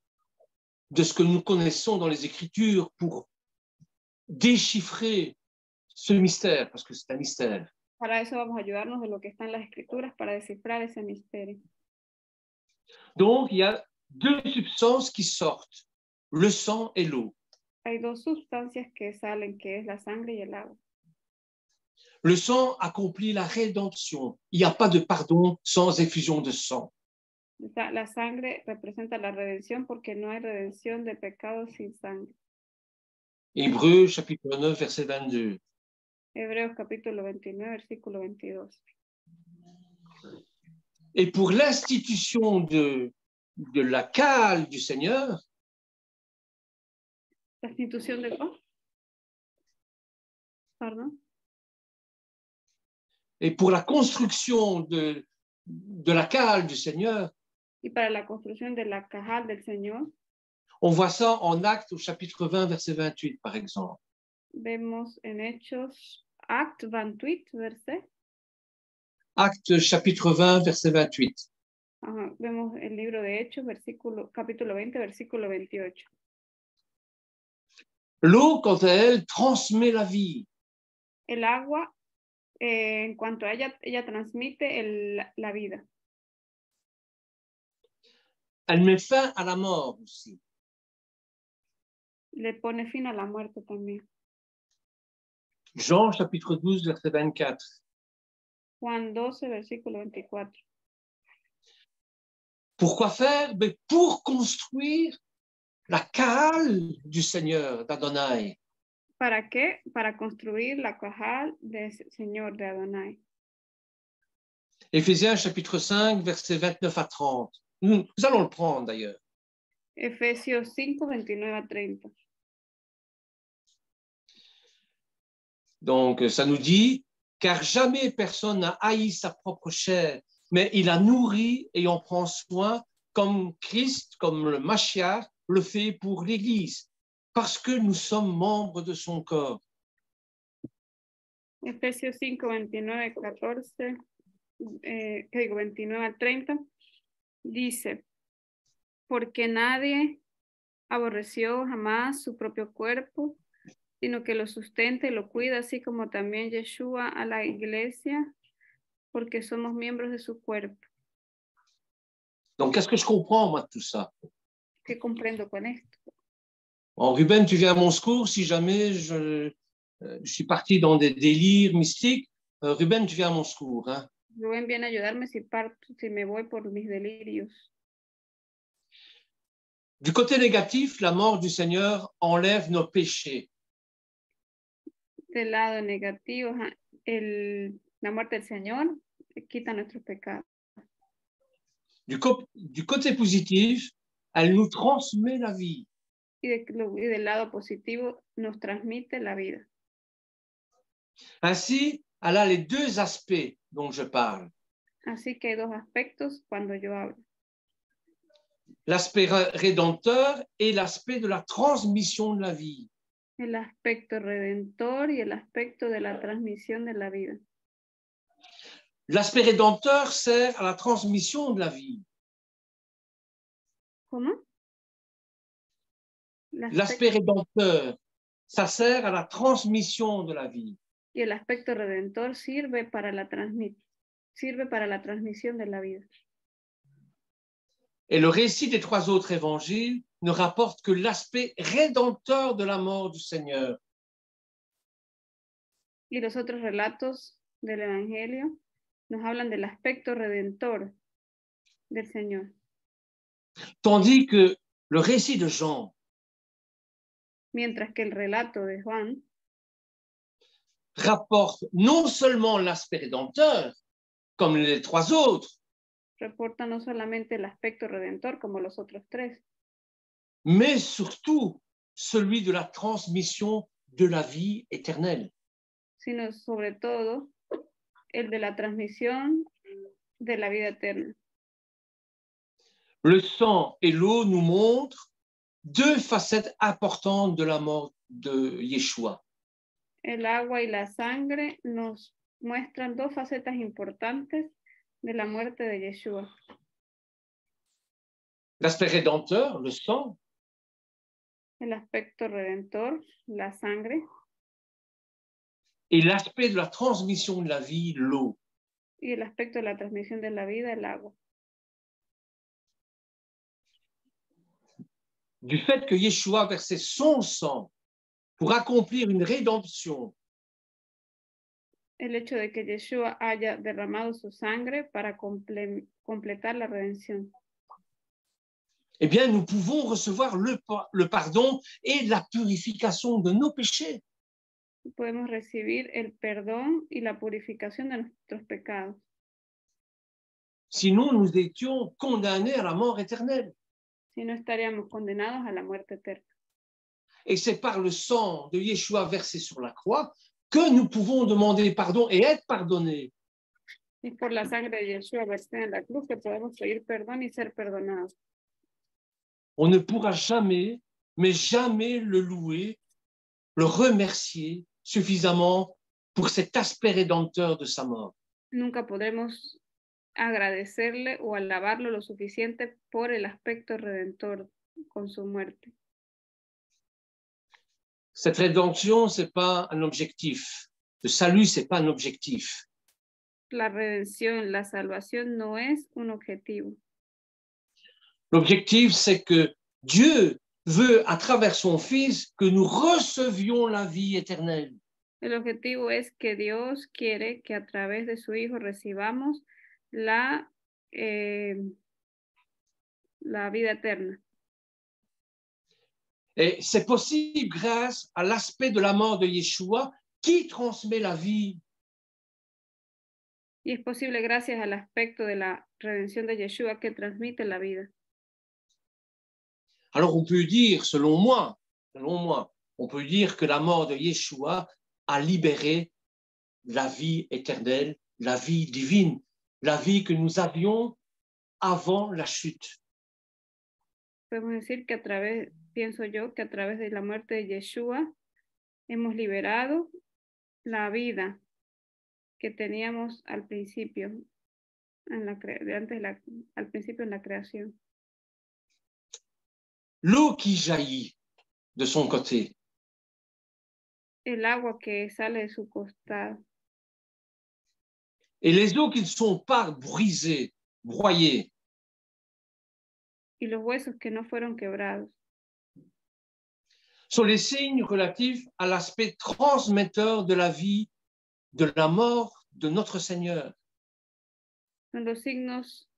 de ce que nous connaissons dans les Écritures pour déchiffrer ce mystère, parce que c'est un mystère. Para eso vamos a ayudarnos de lo que está en las Escrituras para descifrar ese misterio. Donc, il y a 2 substances qui sortent, le sang et l'eau. Hay 2 sustancias que salen, que es la sangre y el agua. Le sang accomplit la rédemption. Il n'y a pas de pardon sans effusion de sang. La sangre representa la redención porque no hay redención de pecado sin sangre. Hébreux, chapitre 9, verset 22. Hebreos capítulo 29, versículo 22. Et pour l'institution de la cale du Seigneur, La institución de quoi? Pardon. et pour la construction de la cale du Seigneur, Y para la construcción de la cajal del Señor, on voit ça en Actes au chapitre 20, verset 28, par exemple. vemos en Hechos, Acte 28, verset. Actes chapitre 20, verset 28. Ajá, vemos el libro de Hechos, capítulo 20, versículo 28. L'eau, quant à elle, transmet la vie. El agua En cuanto a ella transmite la vida. Elle met fin à la mort aussi. Le pone fin a la muerte también. Jean chapitre 12, verset 24. Juan 12, versículo 24. Pourquoi faire? Mais pour construire la Kahal du Seigneur, d'Adonai. ¿Para qué? Para construir la cajal del Señor de Adonai. Éphésiens chapitre 5, versets 29 à 30. Nous allons le prendre d'ailleurs. Efesios 5, 29 a 30. Donc, ça nous dit, car jamais personne n'a haï sa propre chair, mais il la nourrit et en prend soin, comme Christ, comme le Mashiach, le fait pour l'Église, parce que nous sommes membres de son corps. Efesios 5, 29, 14, 29 a 30, dice, porque nadie aborreció jamás su propio cuerpo, sino que lo sustenta y lo cuida, así como también Yeshua a la iglesia, porque somos miembros de su cuerpo. Donc, qu'est-ce que je comprends, moi, de tout ça? ¿Qué comprendo con esto? Bon, Ruben, tu viens à mon secours si jamais je suis parti dans des délires mystiques. Ruben, tu viens à mon secours. Hein? Rubén viene a ayudarme si me voy por mis delirios. Du côté négatif, la mort du Seigneur enlève nos péchés. Del lado negativo, la muerte del Señor quita nuestros pecados. Du côté positif, elle nous transmet la vie. Y del lado positivo, nos transmite la vida. Ainsi, elle a les deux aspects dont je parle. Así que hay dos aspectos cuando yo hablo. L'aspect rédempteur et l'aspect de la transmission de la vie. El aspecto redentor y el aspecto de la transmisión de la vida. L'aspect rédempteur sert à la transmission de la vie. ¿Cómo? L'aspect rédempteur, ça sert à la transmission de la vie. Y el aspecto redentor sirve para la transmisión de la vida. Et le récit des trois autres évangiles ne rapporte que l'aspect rédempteur de la mort du Seigneur. Y los otros relatos del Evangelio nos hablan del aspecto redentor del Señor. Tandis que le récit de Jean, mientras que el relato de Juan rapporte non seulement l'aspect rédempteur, comme les trois autres, reporta no solamente el aspecto redentor como los otros tres, mais surtout celui de la transmission de la vie éternelle. sino sobre todo el de la transmisión de la vida eterna. Le sang et l'eau nous montrent deux facettes importantes de la mort de Yeshua. El agua y la sangre nos muestran dos facetas importantes de la muerte de Yeshua. L'aspect rédempteur, le sang, El aspecto redentor, la sangre, et l'aspect de la transmission de la vie, l'eau. y el aspecto de la transmisión de la vida, el agua. Du fait que Yeshua versait son sang pour accomplir une rédemption, El hecho de que Yeshua haya derramado su sangre para completar la redención. eh bien, nous pouvons recevoir le pardon et la purification de nos péchés. Podemos recibir el perdón y la purificación de nuestros pecados. Sinon, nous étions condamnés à la mort éternelle. Si no, estaríamos condenados a la muerte eterna. Et c'est par le sang de Yeshua versé sur la croix que nous pouvons demander pardon et être pardonnés. Es por la sangre de Yeshua vertida en la cruz que podemos pedir perdón y ser perdonados. On ne pourra jamais, mais jamais le louer, le remercier suffisamment pour cet aspect rédempteur de sa mort. Nunca podremos agradecerle o alabarlo lo suficiente por el aspecto redentor con su muerte. Cette rédemption, ce n'est pas un objectif. Le salut, ce n'est pas un objectif. La redención, la salvación no es un objetivo. L'objectif, c'est que Dieu veut, à travers son Fils, que nous recevions la vie éternelle. El objetivo es que Dios quiere que a través de su Hijo recibamos la vida eterna. Et c'est possible grâce à l'aspect de la mort de Yeshua qui transmet la vie. Y es posible gracias al aspecto de la redención de Yeshua que transmite la vida. Alors on peut dire, selon moi, on peut dire que la mort de Yeshua a libéré la vie éternelle, la vie divine, la vie que nous avions avant la chute. Podemos decir que pienso yo, que a través de la muerte de Yeshua hemos liberado la vida que teníamos al principio, al principio en la creación. L'eau qui jaillit de son côté, El agua que sale de su costado et les eaux qui ne sont pas brisées, broyées, y los huesos que no fueron quebrados sont les signes relatifs à l'aspect transmetteur de la vie, de la mort de notre Seigneur. son los signos.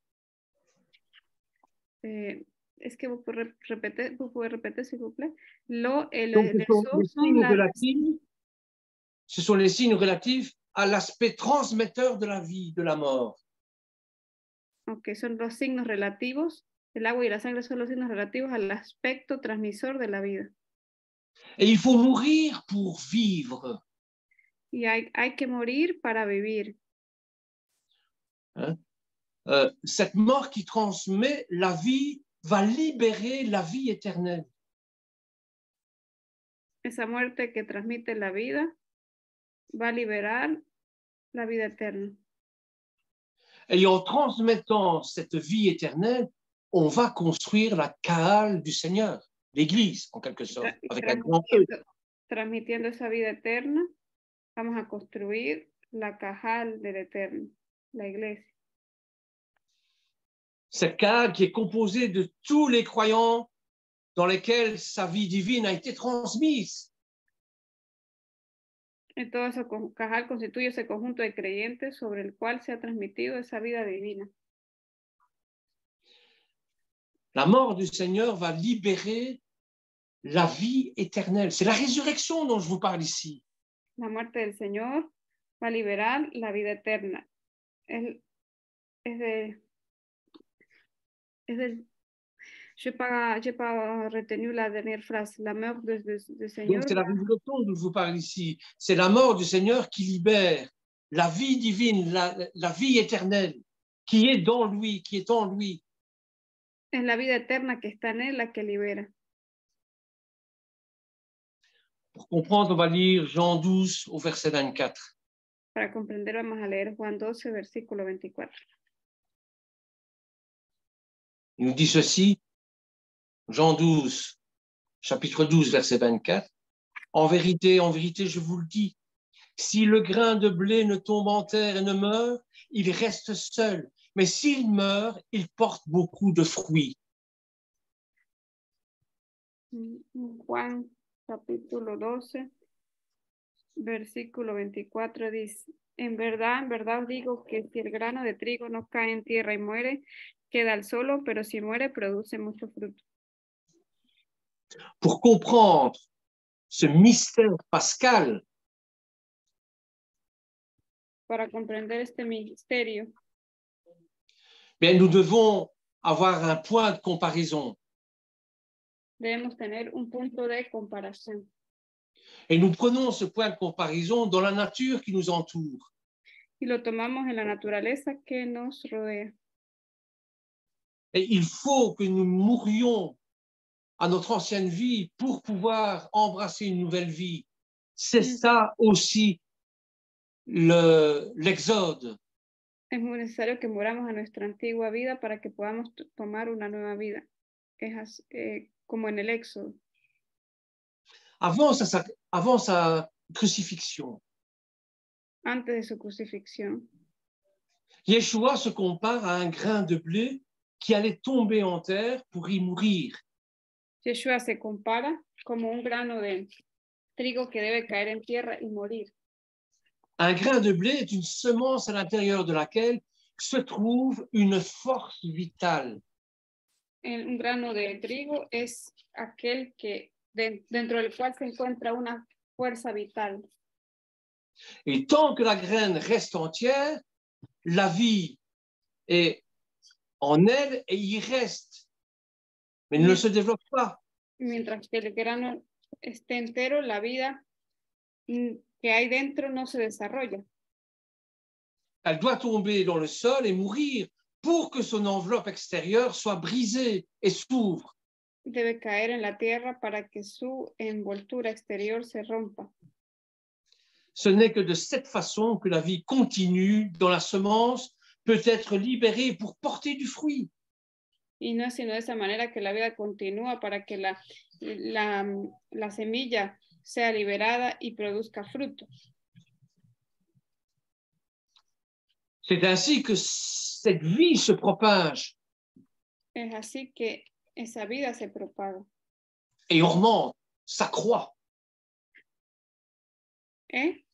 Es que vous pouvez répéter, s'il vous plaît. L'eau et Donc, les eaux ce sont les signes relatifs à l'aspect transmetteur de la vie, de la mort. Ok, son los signos relativos. El agua y la sangre son los signos relativos al aspecto transmisor de la vida. Et il faut mourir pour vivre. Y hay que morir para vivir. Hein? Cette mort qui transmet la vie va libérer la vie éternelle. Esa muerte que transmite la vida va a liberar la vida eterna. Et en transmettant cette vie éternelle, on va construire la Kaal du Seigneur, l'Église, en quelque sorte, avec un grand E. Transmitiendo esa vida eterna, vamos a construir la Cajal del Eterno, la Iglesia. Cette Kaal qui est composée de tous les croyants dans lesquels sa vie divine a été transmise. En todo ese Cajal constituye ese conjunto de creyentes sobre el cual se ha transmitido esa vida divina. La mort du Seigneur va libérer la vie éternelle. C'est la résurrection dont je vous parle ici. La muerte del Señor va a liberar la vida eterna. Je n'ai pas retenu la dernière phrase. La mort du Seigneur. Donc c'est la résurrection dont je vous parle ici. C'est la mort du Seigneur qui libère la vie divine, la vie éternelle, qui est dans lui, qui est en lui. Es la vida eterna que está en él la que libera. Pour comprendre, on va lire Jean 12 au verset 24. Para comprender, vamos a leer Juan 12, versículo 24. Il nous dit ceci, Jean 12, chapitre 12, verset 24. En vérité, je vous le dis, si le grain de blé ne tombe en terre et ne meurt, il reste seul. Mais s'il meurt, il porte beaucoup de fruits. Juan capítulo 12, versículo 24 dice, en verdad os digo que si el grano de trigo no cae en tierra y muere, queda al solo, pero si muere, produce mucho fruto. Pour comprendre ce mystère pascal, para comprender este misterio, bien, nous devons avoir un point de comparaison. Debemos tener un punto de comparación. Et nous prenons ce point de comparaison dans la nature qui nous entoure. Y lo tomamos en la naturaleza que nos rodea. Et il faut que nous mourions à notre ancienne vie pour pouvoir embrasser une nouvelle vie. C'est ça aussi l'exode. Es muy necesario que muramos a nuestra antigua vida para que podamos tomar una nueva vida. Es como en el Éxodo. Avant sa crucifixion, antes de su crucifixión. Yeshua se compare à un grain de blé qui allait tomber en terre pour y mourir. Yeshua se compara como un grano de trigo que debe caer en tierra y morir. Un grain de blé est une semence à l'intérieur de laquelle se trouve une force vitale. Un grano de trigo es aquel que dentro del cual se encuentra una fuerza vital. Et tant que la graine reste entière, la vie est en elle et y reste, mais ne se développe pas. Mientras que el grano esté entero, la vida que hay dentro no se desarrolla. Elle doit tomber dans le sol et mourir pour que son enveloppe extérieure soit brisée et s'ouvre. Debe caer en la tierra para que su envoltura exterior se rompa. Ce n'est que de cette façon que la vie continue dans la semence peut être libérée pour porter du fruit. Y no es sino de esa manera que la vida continúa para que la semilla sea liberada y produzca fruto. C'est ainsi que cette vie se propage Es así que esa vida se propaga. et augmente, s'accroît. ¿Eh?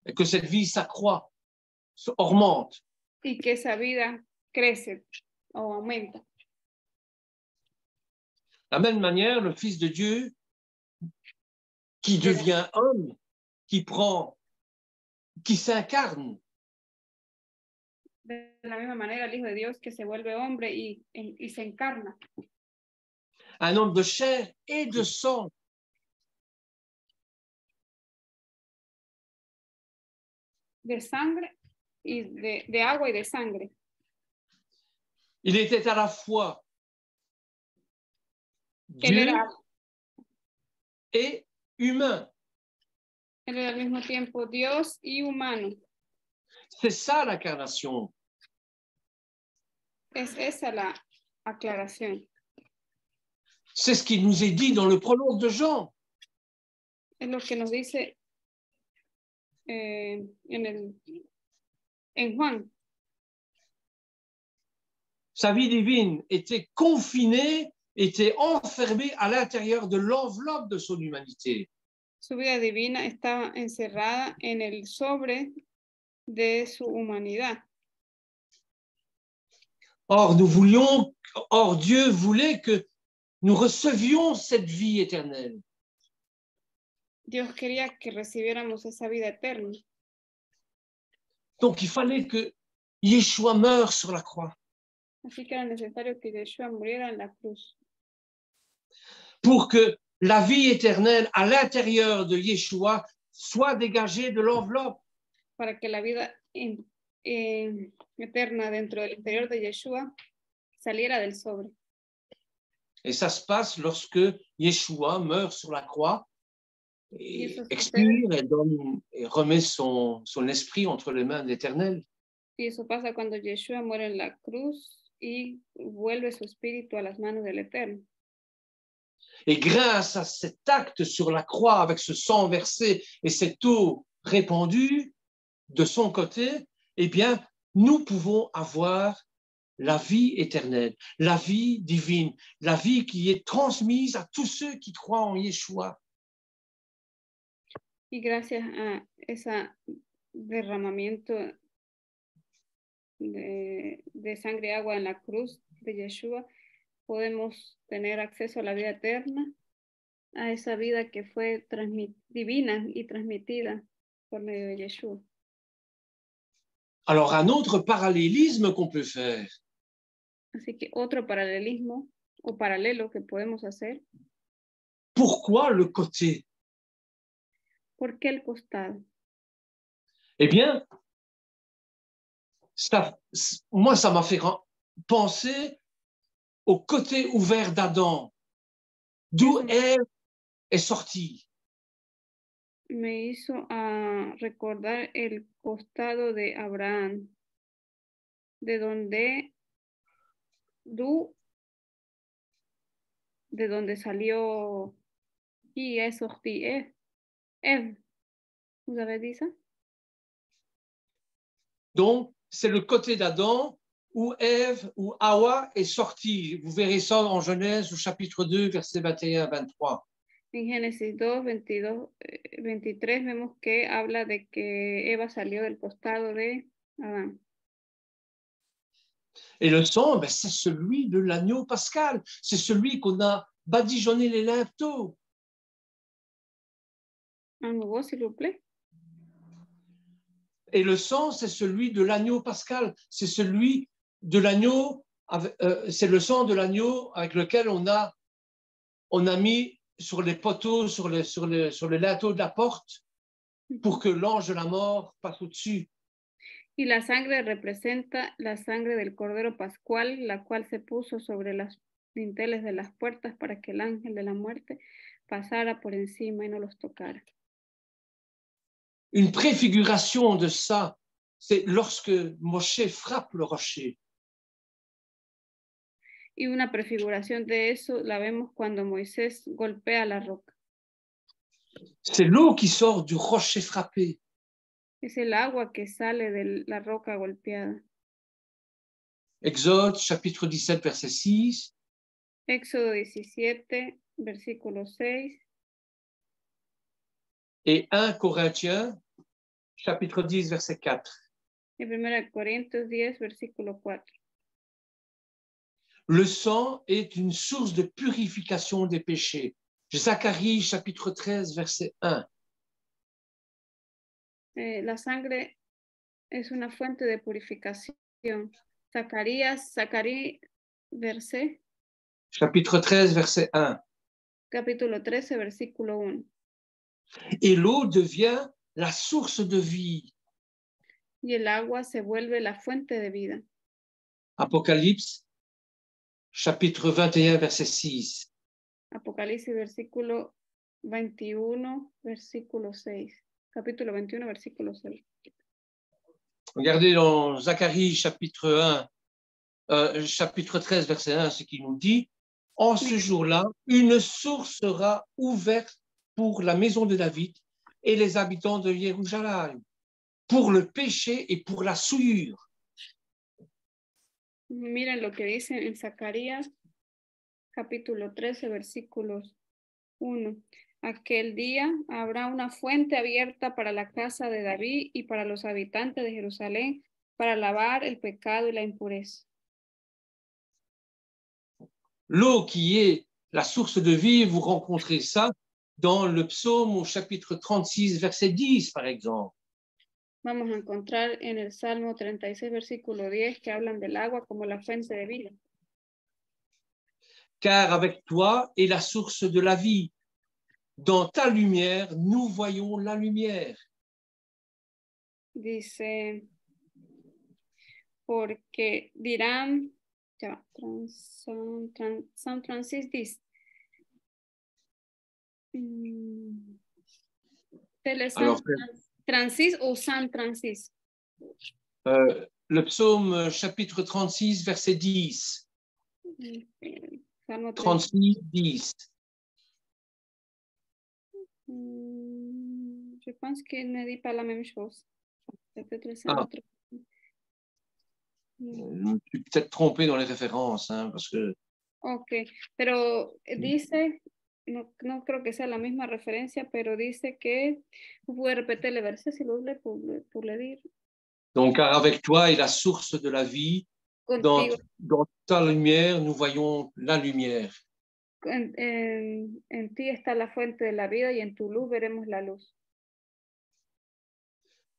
Et que cette vie s'accroît, augmente. Y que esa vida crece o aumenta. De la même manière, le Fils de Dieu qui devient homme, qui s'incarne, De la misma manera, el Hijo de Dios que se vuelve hombre y se encarna. un homme de chair et de sang, De sangre y de agua y de sangre. il était à la fois Él Dieu era et humain. al mismo tiempo Dios y humano. C'est ça l'incarnation. Es esa la aclaración. C'est ce qui nous est dit dans le prologue de Jean. Es lo que nos dice en Juan. Sa vie divine était confinée, était enfermée à l'intérieur de l'enveloppe de son humanité. Su vida divina estaba encerrada en el sobre de su humanidad. Or, Dieu voulait que nous recevions cette vie éternelle. Dios quería que recibiéramos esa vida eterna. Donc, il fallait que Yeshua meure sur la croix Así que era necesario que Yeshua muriera en la cruz pour que la vie éternelle à l'intérieur de Yeshua soit dégagée de l'enveloppe. para que la vida eterna dentro del interior de Yeshua saliera del sobre. Et ça se passe lorsque Yeshua meurt sur la croix et expire et remet son esprit entre les mains de l'Éternel. Y eso pasa cuando Yeshua muere en la cruz y vuelve su espíritu a las manos del Eterno. Et grâce à cet acte sur la croix avec ce sang versé et cette eau répandue de son côté, eh bien, nous pouvons avoir la vie éternelle, la vie divine, la vie qui est transmise à tous ceux qui croient en Yeshua. Y gracias a ese derramamiento de sangre y agua en la cruz de Yeshua, podemos tener acceso a la vida eterna, a esa vida que fue divina y transmitida por medio de Yeshua. Alors, un autre parallélisme qu'on peut faire, Así que otro paralelismo o paralelo que podemos hacer. pourquoi le côté? ¿Por qué el costado? Eh bien, moi, ça m'a fait penser au côté ouvert d'Adam, d'où Ève est sortie. Me hizo recordar el costado de Abraham, de donde salió y es sorti Eve. Vous avez dit ça? Donc, c'est le côté d'Adam où Ève, où Hawa est sortie. Vous verrez ça en Genèse au chapitre 2, versets 21 à 23. En Génesis 2, 22, 23 vemos que habla de que Eva salió del costado de Adán. Et le sang, ben, c'est celui de l'agneau pascal. C'est celui qu'on a badigeonné les linteaux. Un nouveau, s'il vous plaît. Et le sang, c'est celui de l'agneau pascal. C'est celui de l'agneau, c'est le sang de l'agneau avec lequel on a mis sur les poteaux, sur le linteau de la porte, pour que l'ange de la mort passe au-dessus. Y la sangre representa la sangre del Cordero Pascual, la cual se puso sobre las dinteles de las puertas para que el ángel de la muerte pasara por encima y no los tocara. Une préfiguration de ça, c'est lorsque Moshe frappe le rocher. Y una prefiguración de eso la vemos cuando Moisés golpea la roca. C'est l'eau qui sort du rocher frappé. Es el agua que sale de la roca golpeada. Exode, chapitre 17, verset 6. Éxodo 17, versículo 6. Et 1 Corinthiens, chapitre 10, verset 4. Et 1 Corintios 10, versículo 4. Le sang est une source de purification des péchés. Zacharie, chapitre 13, verset 1. La sangre es una fuente de purificación. Zacarías, verset. Chapitre 13, verset 1. Capítulo 13, versículo 1. Et l'eau devient la source de vie. Y el agua se vuelve la fuente de vida. Apocalypse, chapitre 21, verset 6. Apocalipsis, versículo 21, versículo 6. Capítulo 21, versículo 6. Regardez dans Zacharie, chapitre 13, verset 1, ce qu'il nous dit. En ce jour-là, une source sera ouverte pour la maison de David et les habitants de Jérusalem, pour le péché et pour la souillure. Miren lo que dice en Zacarías, capítulo 13, versículos 1. Aquel día habrá una fuente abierta para la casa de David y para los habitantes de Jerusalén para lavar el pecado y la impureza. L'eau qui est la source de vie, vous rencontrez ça dans le psaume au chapitre 36, verset 10, par exemple. Vamos a encontrar en el Salmo 36, versículo 10, que hablan del agua como la fuente de vida. Car avec toi est la source de la vie. Dans ta lumière, nous voyons la lumière. Dice, porque dirán, San Francis dice, Alors, Francis ou San Francis? Le psaume chapitre 36, verset 10. 36, 10. Je pense qu'il ne dit pas la même chose. Peut-être c'est autre. Je me suis peut-être trompé dans les références, hein, parce que... Ok, pero dice, no creo que sea la misma referencia, pero dice que, vous pouvez répéter le verset s'il vous plaît pour le dire. Donc, car avec toi est la source de la vie, dans ta lumière, nous voyons la lumière. En ti está la fuente de la vida y en tu luz veremos la luz.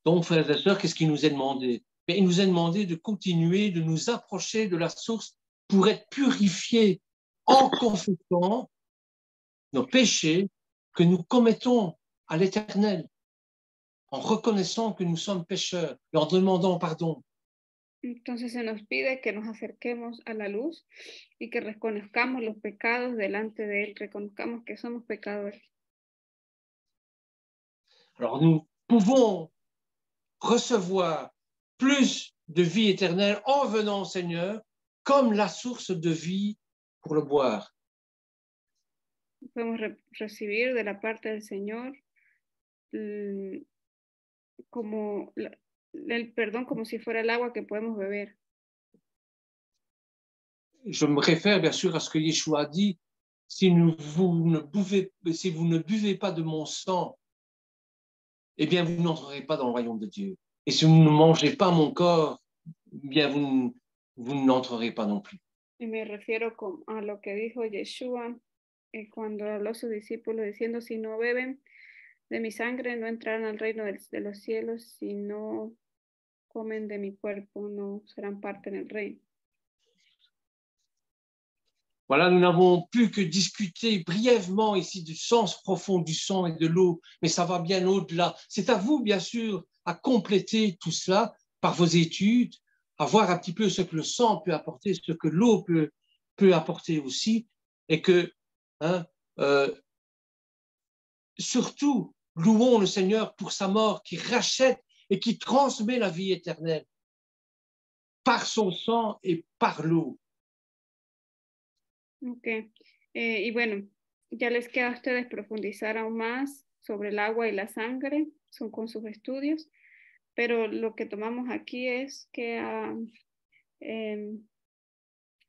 Donc, frères et sœurs, qu'est-ce qu'il nous est demandé? Il nous est demandé de continuer, de nous approcher de la source pour être purifiés en confessant nos péchés que nous commettons à l'Éternel, en reconnaissant que nous sommes pécheurs, leur demandant pardon. Entonces se nos pide que nos acerquemos a la luz y que reconozcamos los pecados delante de Él, reconozcamos que somos pecadores. Alors nous pouvons recevoir plus de vie éternelle en venant au Seigneur comme la source de vie pour le boire. Podemos recibir de la parte del Señor como el perdón como si fuera el agua que podemos beber. Je me réfère bien sûr à ce que Yeshua a dit, si vous ne buvez pas de mon sang, eh bien vous n'entrerez pas dans le royaume de Dieu. Et si vous ne mangez pas mon corps, eh bien vous n'entrerez pas non plus. Y me refiero a lo que dijo Yeshua cuando habló a sus discípulos diciendo, si no beben de mi sangre, no entrarán al reino de los cielos, si no comen de mi cuerpo, no serán parte del reino. Voilà, nous n'avons plus que discuté brièvement ici du sens profond du sang et de l'eau, mais ça va bien au-delà. C'est à vous, bien sûr, à compléter tout cela par vos études, à voir un petit peu ce que le sang peut apporter, ce que l'eau peut apporter aussi, et que, surtout, louons le Seigneur pour sa mort qui rachète et qui transmet la vie éternelle par son sang et par l'eau. Ok, y bueno, ya les queda a ustedes profundizar aún más sobre el agua y la sangre, son con sus estudios, pero lo que tomamos aquí es que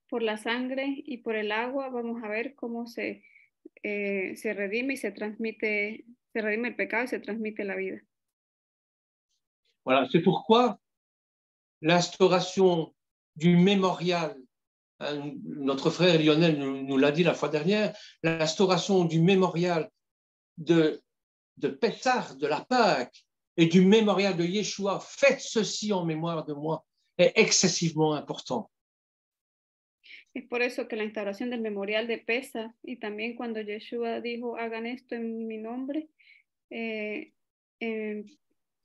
por la sangre y por el agua vamos a ver cómo se redime y se redime el pecado y se transmite la vida. Voilà, c'est pourquoi l'instauration du mémorial, notre frère Lionel nous l'a dit la fois dernière, l'instauration du mémorial de Pessah, de la Pâque, et du mémorial de Yeshua, faites ceci en mémoire de moi, est excessivement important. Es por eso que la instauración del memorial de Pesach y también cuando Yeshua dijo, hagan esto en mi nombre, es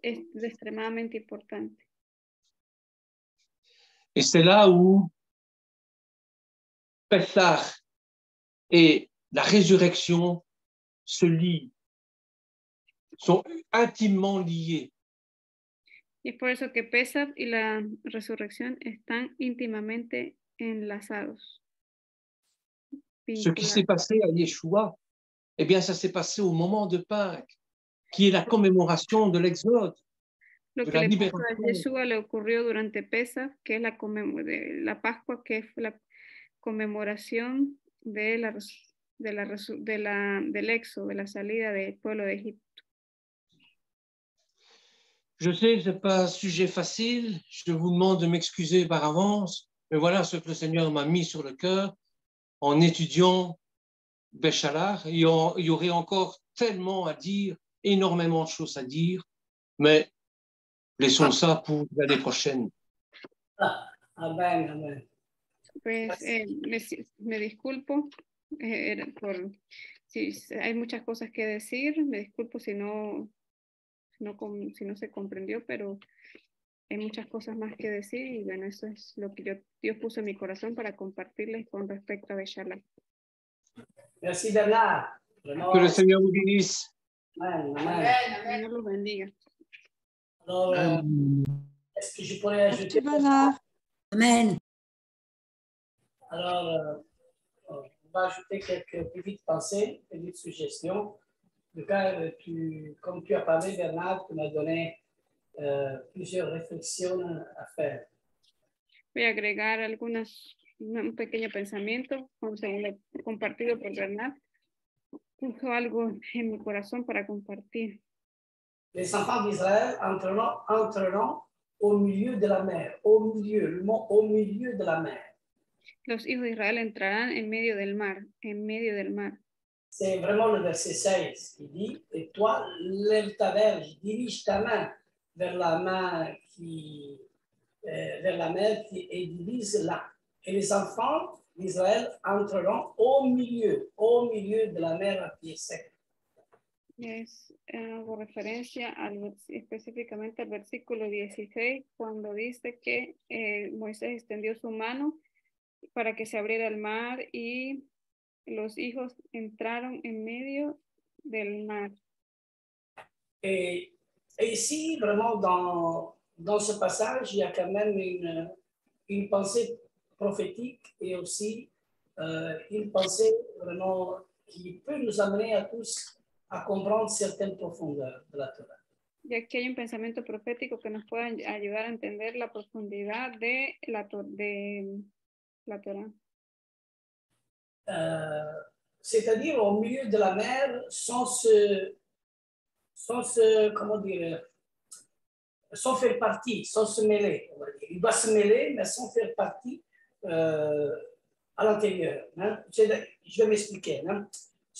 extremadamente importante. Et c'est là où Pessah et la résurrection se lient, sont intimement liés. Y es por eso que Pesach y la resurrección están íntimamente enlazados. Ce qui s'est passé à Yeshua, eh bien, ça s'est passé au moment de Pâques, qui est la commémoration de l'Exode. Lo que le pasó a Yeshua le ocurrió durante Pesach, que es la Pascua, que es la conmemoración del éxodo, de la salida del pueblo de Egipto. Je sais que ce n'est pas un sujet facile, je vous demande de m'excuser par avance, mais voilà ce que le Seigneur m'a mis sur le cœur en étudiant Béchalar. Il y aurait encore tellement à dire, énormément de choses à dire, mais laissons ça pour l'année prochaine. Amen, amen. Pues me disculpo si hay muchas cosas que decir, me disculpo si no se comprendió, pero hay muchas cosas más que decir y bueno, eso es lo que Dios puso en mi corazón para compartirles con respecto a Béchalar. Merci Bernard. Vraiment. Que le Seigneur vous bénisse. Amen, amen. Dios los bendiga. Alors, est-ce que je pourrais ajouter Bernard. Amen. Alors, on va ajouter quelques petites pensées, petites suggestions. Comme tu as parlé, Bernard, tu m'as donné plusieurs réflexions à faire. Voy a agregar un pequeño pensamiento, según lo compartido por Bernard. Puso algo en mi corazón para compartir. Les enfants d'Israël entreront au milieu de la mer. Au milieu de la mer. Los hijos de Israel entrarán en medio del mar, C'est vraiment le verset 16 qui dit, et toi, lève ta verge, dirige ta main vers la mer et divise-la. Et les enfants d'Israël entreront au milieu de la mer à pied sec. Hago referencia específicamente al versículo 16, cuando dice que Moisés extendió su mano para que se abriera el mar y los hijos entraron en medio del mar. Et ici, vraiment, dans ce passage, il y a quand même une pensée prophétique et aussi une pensée vraiment qui peut nous amener à tous à comprendre certaines profondeurs de la Torah. Y aquí hay un pensamiento profético que nos puede ayudar a entender la profundidad de la Torah. C'est-à-dire au milieu de la mer, comment dire, sans faire partie, sans se mêler, on va dire. Il doit se mêler, mais sans faire partie à l'intérieur. Hein. Je vais m'expliquer. Hein.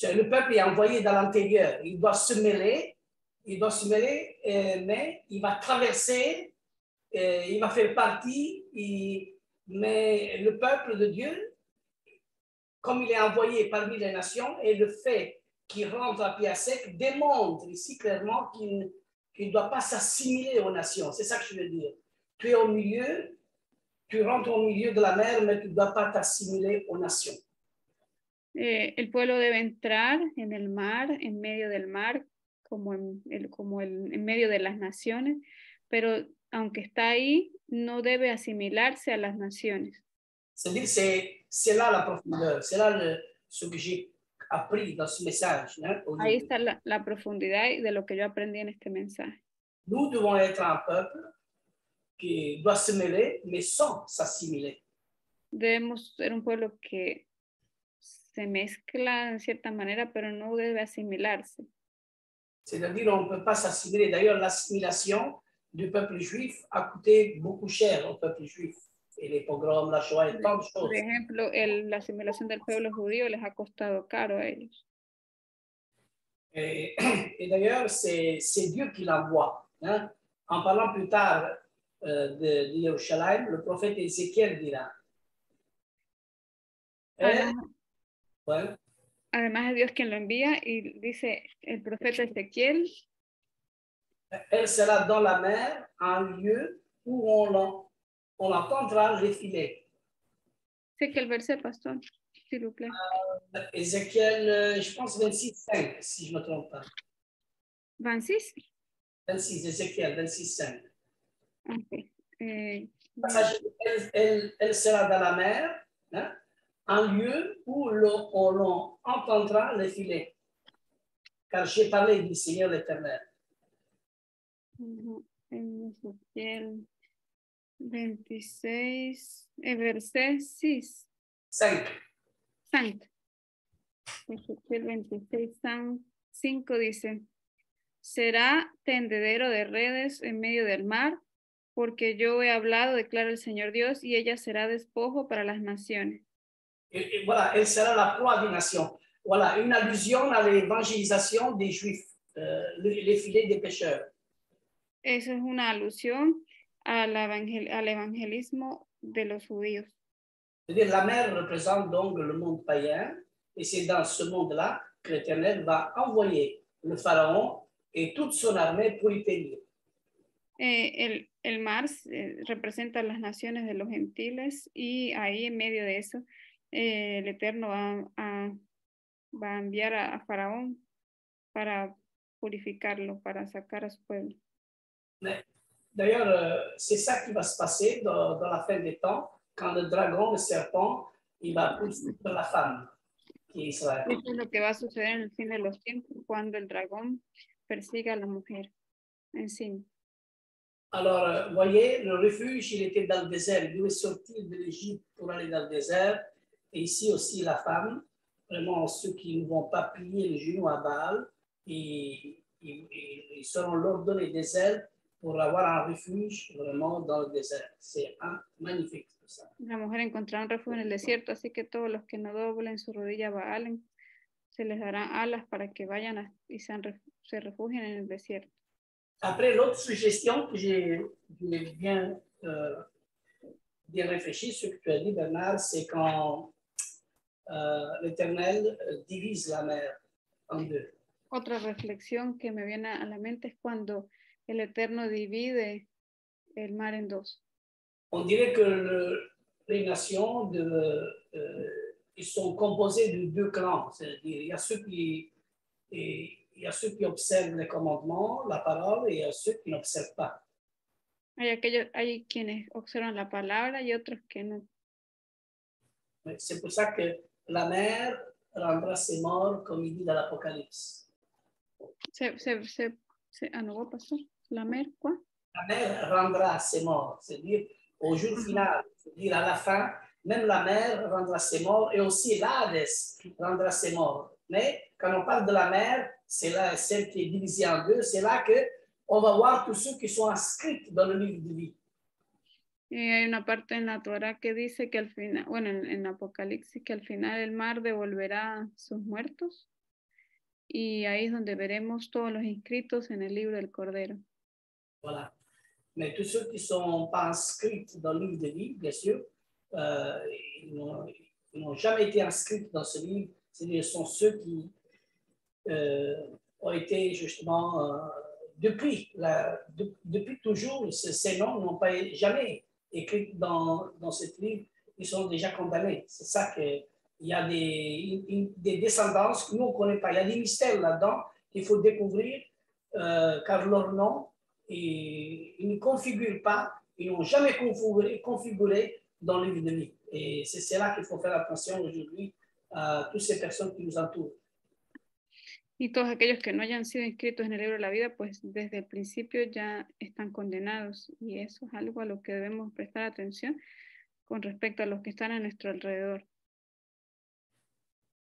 Le peuple est envoyé dans l'intérieur. Il doit se mêler, mais il va traverser, il va faire partie, mais le peuple de Dieu, comme il est envoyé parmi les nations, et le fait qu'il rentre à pied sec démontre ici clairement qu'il ne doit pas s'assimiler aux nations. C'est ça que je veux dire. Tu es au milieu, tu rentres au milieu de la mer, mais tu ne dois pas t'assimiler aux nations. El pueblo debe entrar en el mar, en medio del mar, como en medio de las naciones, pero aunque está ahí, no debe asimilarse a las naciones. C'est-à-dire c'est là la profondeur, c'est là ce que j'ai appris dans ce message. Hein, ahí está la profundidad de lo que yo aprendí en este mensaje. Nous devons être un peuple qui doit se mêler, mais sans s'assimiler. Debemos ser un pueblo que se mezcla en cierta manera, pero no debe asimilarse. C'est-à-dire on ne peut pas s'assimiler. D'ailleurs, l'assimilation du peuple juif a coûté beaucoup cher au peuple juif. Et les pogroms, la Shoah et tant de choses. Por ejemplo, la asimilación del pueblo judío les ha costado caro a ellos. Et d'ailleurs, c'est Dieu qui l'envoie. Hein? En parlant plus tard de Yerushalayim, le prophète Ézéchiel dira. Ouais. Además es Dios quien lo envía y dice el profeta Ezequiel. Elle sera dans la mer, un lieu où on entendra les filets. C'est quel verset, pasteur, s'il vous plaît? Ézéchiel, je pense 26,5, si je ne me trompe pas. 26? 26, Ézéchiel, 26,5. Ok. Elle sera dans la mer, hein, un lieu où on entendra les filets. Car j'ai parlé du Seigneur l'Éternel. En Ezequiel 26, verset 6. 5. Ezequiel 26, 5 dice, será tendedero de redes en medio del mar, porque yo he hablado, declara el Señor Dios, y ella será despojo para las naciones. Et voilà, elle sera la proie des nations. Voilà, une allusion à l'évangélisation des Juifs, les filets des pécheurs. Esa es una alusión al evangelismo de los judíos. C'est-à-dire, la mer représente donc le monde païen, et c'est dans ce monde-là que l'Éternel va envoyer le Pharaon et toute son armée pour y périr. El mar representa las naciones de los gentiles y ahí en medio de eso el Eterno va a enviar a Faraón para purificarlo, para sacar a su pueblo. D'ailleurs, c'est ça qui va se passer dans la fin des temps, quand le dragon, le serpent, il va poursuivre la femme, qui est Israël. Eso es lo que va a suceder en el fin de los tiempos, cuando el dragón persiga a la mujer encima. Alors, vous voyez, le refuge, il était dans le désert. Il devait sortir de l'Égypte pour aller dans le désert. Et ici aussi, la femme, vraiment ceux qui ne vont pas plier les genoux à Baal, ils seront ordonnés des ailes pour avoir un refuge vraiment dans le désert. C'est magnifique tout ça. La mujer encontrará un refugio en el desierto, así que todos los que no doblen su rodilla a Baal, se les darán alas para que vayan y se refugien en el desierto. Après, l'autre suggestion que j'ai bien réfléchi, ce que tu as dit, Bernard, c'est quand l'Éternel divise la mer en deux. Otra reflexión que me viene a la mente es cuando el Eterno divide el mar en dos. On dirait que les nations ils sont composées de deux clans. C'est-à-dire, il y a ceux qui observent les commandements, la parole, et il y a ceux qui n'observent pas. Hay quienes observan la palabra y otros que no. C'est pour ça que la mer rendra ses morts, comme il dit dans l'Apocalypse. ¿Se anuló, pastor? La mer, quoi? La mer rendra ses morts, c'est-à-dire au jour final, c'est-à-dire à la fin, même la mer rendra ses morts et aussi l'Hadès rendra ses morts. Mais quand on parle de la mer, c'est là, celle qui est divisée en deux, c'est là qu'on va voir tous ceux qui sont inscrits dans le livre de vie. Y hay una parte en la Torah que dice que al final, bueno, en Apocalipsis, que al final el mar devolverá sus muertos. Y ahí es donde veremos todos los inscritos en el libro del Cordero. Voilà. Mais tous ceux qui ne sont pas inscrits dans le livre de vie, bien sûr, ils n'ont jamais été inscrits dans ce livre. Ce sont ceux qui ont été justement, depuis toujours, ces noms n'ont pas jamais écrits dans ce livre. Ils sont déjà condamnés. C'est ça qu'il y a des descendances que nous, on ne connaît pas. Il y a des mystères là-dedans qu'il faut découvrir, car leur nom, ils ne configurent pas, ils n'ont jamais configuré dans le livre de vie. Et c'est là qu'il faut faire attention aujourd'hui a toutes ces personnes qui nous entourent. Y todos aquellos que no hayan sido inscritos en el libro de la vida, pues desde el principio ya están condenados. Y eso es algo a lo que debemos prestar atención con respecto a los que están a nuestro alrededor.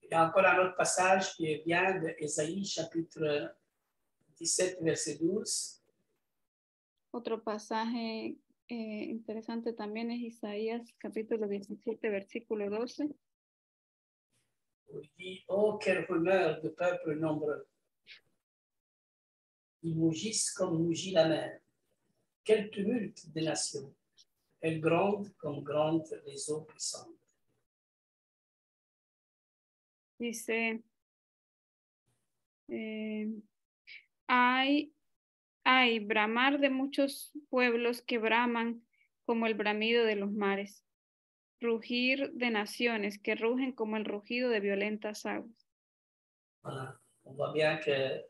Il y a encore un autre passage qui vient d'Ésaïe, chapitre 17, verset 12. Otro pasaje interesante también es Isaías, capítulo 17, versículo 12. Il dit, oh, quelle rumeur de peuple nombreux. Ils mugissent comme mugit la mer. Quel tumulte des nations. Elles grondent comme grondent les eaux puissantes. Dice, hay bramar de muchos pueblos que braman como el bramido de los mares. Rugir de naciones que rugen como el rugido de violentas aguas. Voilà. On voit bien que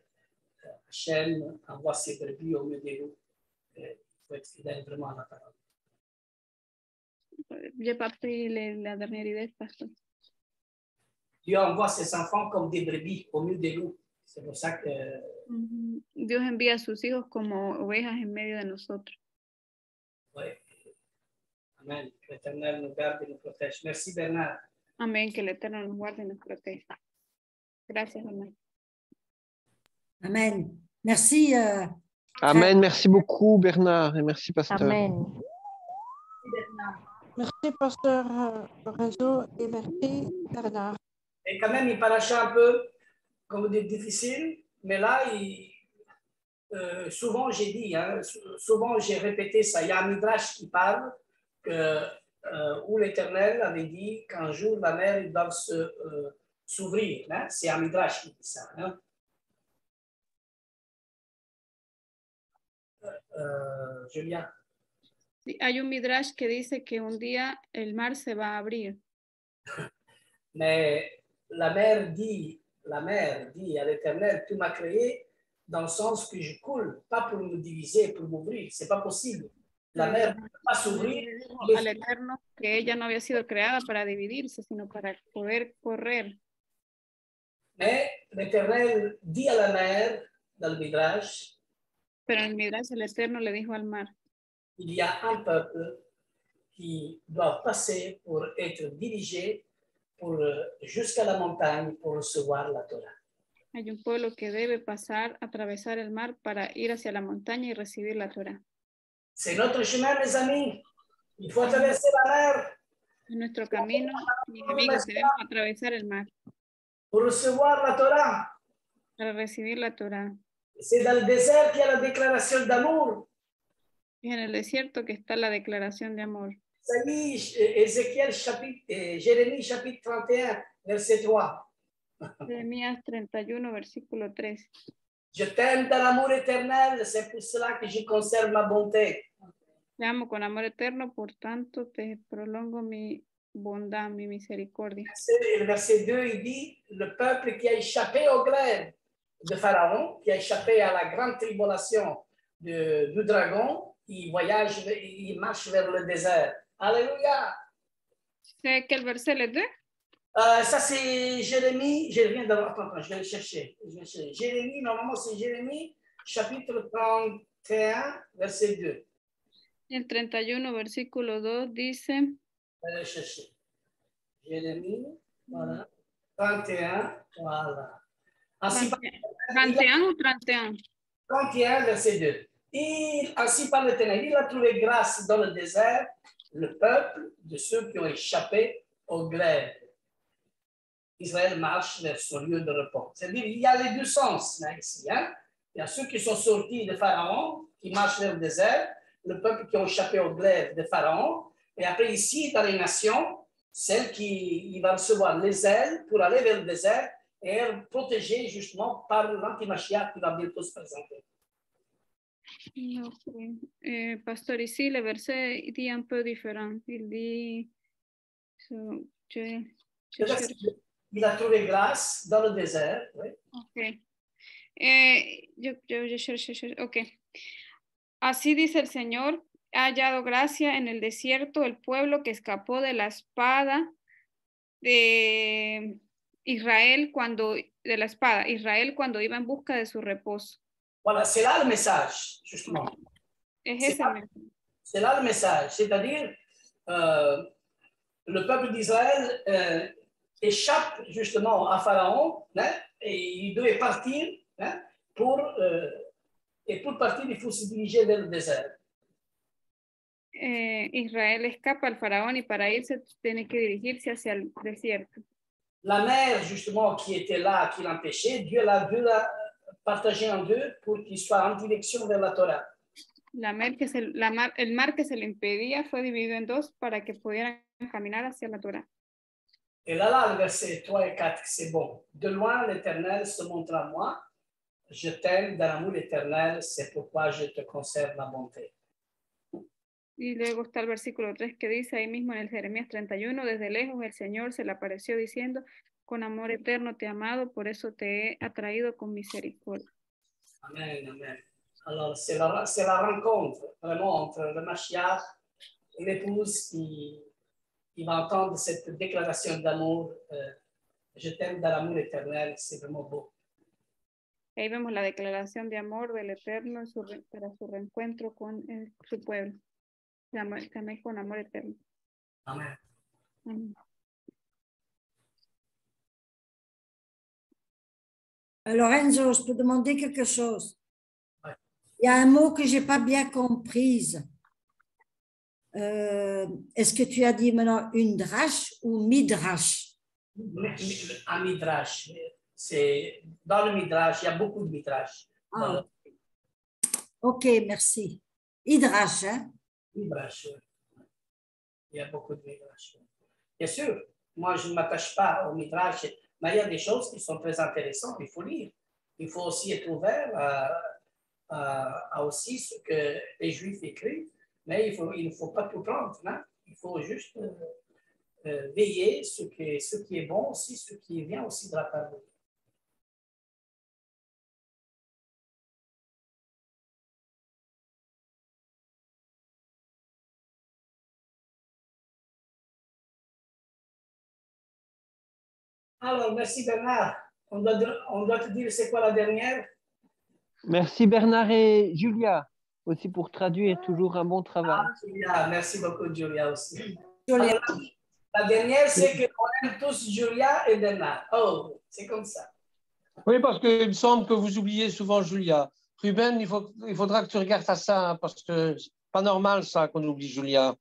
Hachem envoie ses brebis au milieu des loups. Il faut être fidèle vraiment à la parole. J'ai pas pris la dernière idée, pasteur. Dieu envoie ses enfants comme des brebis au milieu des loups. C'est pour ça que... Dios envía a sus hijos como ovejas en medio de nosotros. Oui. Amen. Que l'Éternel nous garde et nous protège. Merci Bernard. Amén, que el Eterno nos guarde y nos proteja. Gracias, amén. Amen. Merci. Amen. Merci beaucoup, Bernard, et merci, pasteur. Amen. Merci, pasteur Lorenzo, et merci, Bernard. Et quand même, il paraissait un peu, comme vous dites, difficile, mais là, souvent j'ai dit, souvent j'ai répété ça. Il y a un midrash qui parle où l'Éternel avait dit qu'un jour la mer doit s'ouvrir. Hein? C'est un midrash qui dit ça. Hein? Julien. Sí, hay un midrash que dice que un día el mar se va a abrir. Mais la mer dit à l'Éternel, tu m'as créé dans le sens que je coule, pas pour me diviser, pour m'ouvrir. C'est pas possible. La mer ne peut pas s'ouvrir. Al Eterno que ella no había sido creada para dividirse, sino para poder correr. Mais l'Éternel dit à la mer, dans le Midrash, pero en el Midrash el Eterno le dijo al mar, il y a un peuple qui doit passer pour être dirigé jusqu'à la montagne pour recevoir la Torah. Hay un pueblo que debe pasar, atravesar el mar para ir hacia la montaña y recibir la Torah. C'est notre chemin, mes amis. Il faut traverser la mer. En nuestro camino, mis amigos, debemos atravesar el mar. Pour recevoir la Torah. Para recibir la Torah. C'est dans le désert qu'il y a la déclaration d'amour. Es en el desierto que está la declaración de amor. Jérémie chapitre 31, verset 3. Jeremías 31, versículo 3. Je t'aime dans l'amour éternel, c'est pour cela que je conserve ma bonté. Te amo con amor eterno, por tanto te prolongo mi bondad, mi misericordia. Le verset 2, il dit, le peuple qui a échappé au glaive de Pharaon, qui a échappé à la grande tribulation du dragon, il marche vers le désert. Alléluia. C'est quel verset le 2? Ça, c'est Jérémie. Je vais le chercher. Jérémie, normalement, c'est Jérémie, chapitre 31, verset 2. El 31, versículo 2 dice, Je vais le chercher. Jérémie, voilà. 31, voilà. Ainsi, 21 ou 31? 31, verset 2. Ainsi par l'Éternel, il a trouvé grâce dans le désert, le peuple de ceux qui ont échappé aux glaives. Israël marche vers son lieu de repos. C'est-à-dire, il y a les deux sens là, ici. Hein? Il y a ceux qui sont sortis de Pharaon, qui marchent vers le désert, le peuple qui ont échappé aux glaives de Pharaon. Et après, ici, dans les nations, celle qui va recevoir les ailes pour aller vers le désert et être protégée justement par l'antimachia qui va bientôt se présenter. Okay. Pastor, ici, le verset dit un peu différent. Il dit... Il a trouvé grâce dans le désert. Oui. Ok. Ok. Así dice el Señor, ha hallado gracia en el desierto el pueblo que escapó de la espada de Israel cuando iba en busca de su reposo. Voilà, c'est là le message, justement. C'est là le message, c'est-à-dire le peuple d'Israël échappe justement à Pharaon, hein, et il devait partir, hein, et pour partir, il faut se diriger vers le désert. Israel escapa al faraón y para irse tiene que dirigirse hacia el desierto. La mer, justement, qui était là, qui l'empêchait, Dieu l'a partagé en deux pour qu'il soit en direction vers la Torah. El mar que se le impedía fue dividido en dos para que pudieran caminar hacia la Torah. Et là, le verset 3 et 4, c'est bon. De loin, l'Éternel se montre à moi. Je t'aime dans l'amour éternel, c'est pourquoi je te conserve la bonté. Y luego está el versículo 3 que dice ahí mismo en el Jeremías 31, desde lejos el Señor se le apareció diciendo, con amor eterno te he amado, por eso te he atraído con misericordia. Amen, amen. Alors, c'est la rencontre vraiment entre le Mashiach et l'épouse qui va entendre cette déclaration d'amour. Je t'aime dans l'amour éternel, c'est vraiment beau. Ahí vemos la declaración de amor del Eterno para su reencuentro con su pueblo. También con amor eterno. Amen. Amen. Lorenzo, je peux demander quelque chose? Ouais. Il y a un mot que je n'ai pas bien comprise. Est-ce que tu as dit maintenant une drache ou midrash? Un midrash. C'est dans le midrash, il y a beaucoup de midrash. Ah. Ok, merci. Midrash, hein? Midrash, oui. Il y a beaucoup de midrash. Bien sûr, moi je ne m'attache pas au midrash, mais il y a des choses qui sont très intéressantes, il faut lire. Il faut aussi être ouvert à aussi ce que les Juifs écrivent, mais il ne faut pas tout prendre. Hein? Il faut juste veiller ce qui est bon aussi, ce qui vient aussi de la parole. Alors, merci Bernard. On doit te dire c'est quoi la dernière? Merci Bernard et Julia aussi pour traduire, toujours un bon travail. Julia, merci beaucoup Julia aussi. Julia. Alors, la dernière, c'est qu'on aime tous Julia et Bernard. Oh, c'est comme ça. Oui, parce qu'il me semble que vous oubliez souvent Julia. Ruben, il faudra que tu regardes à ça, hein, parce que c'est pas normal ça qu'on oublie Julia.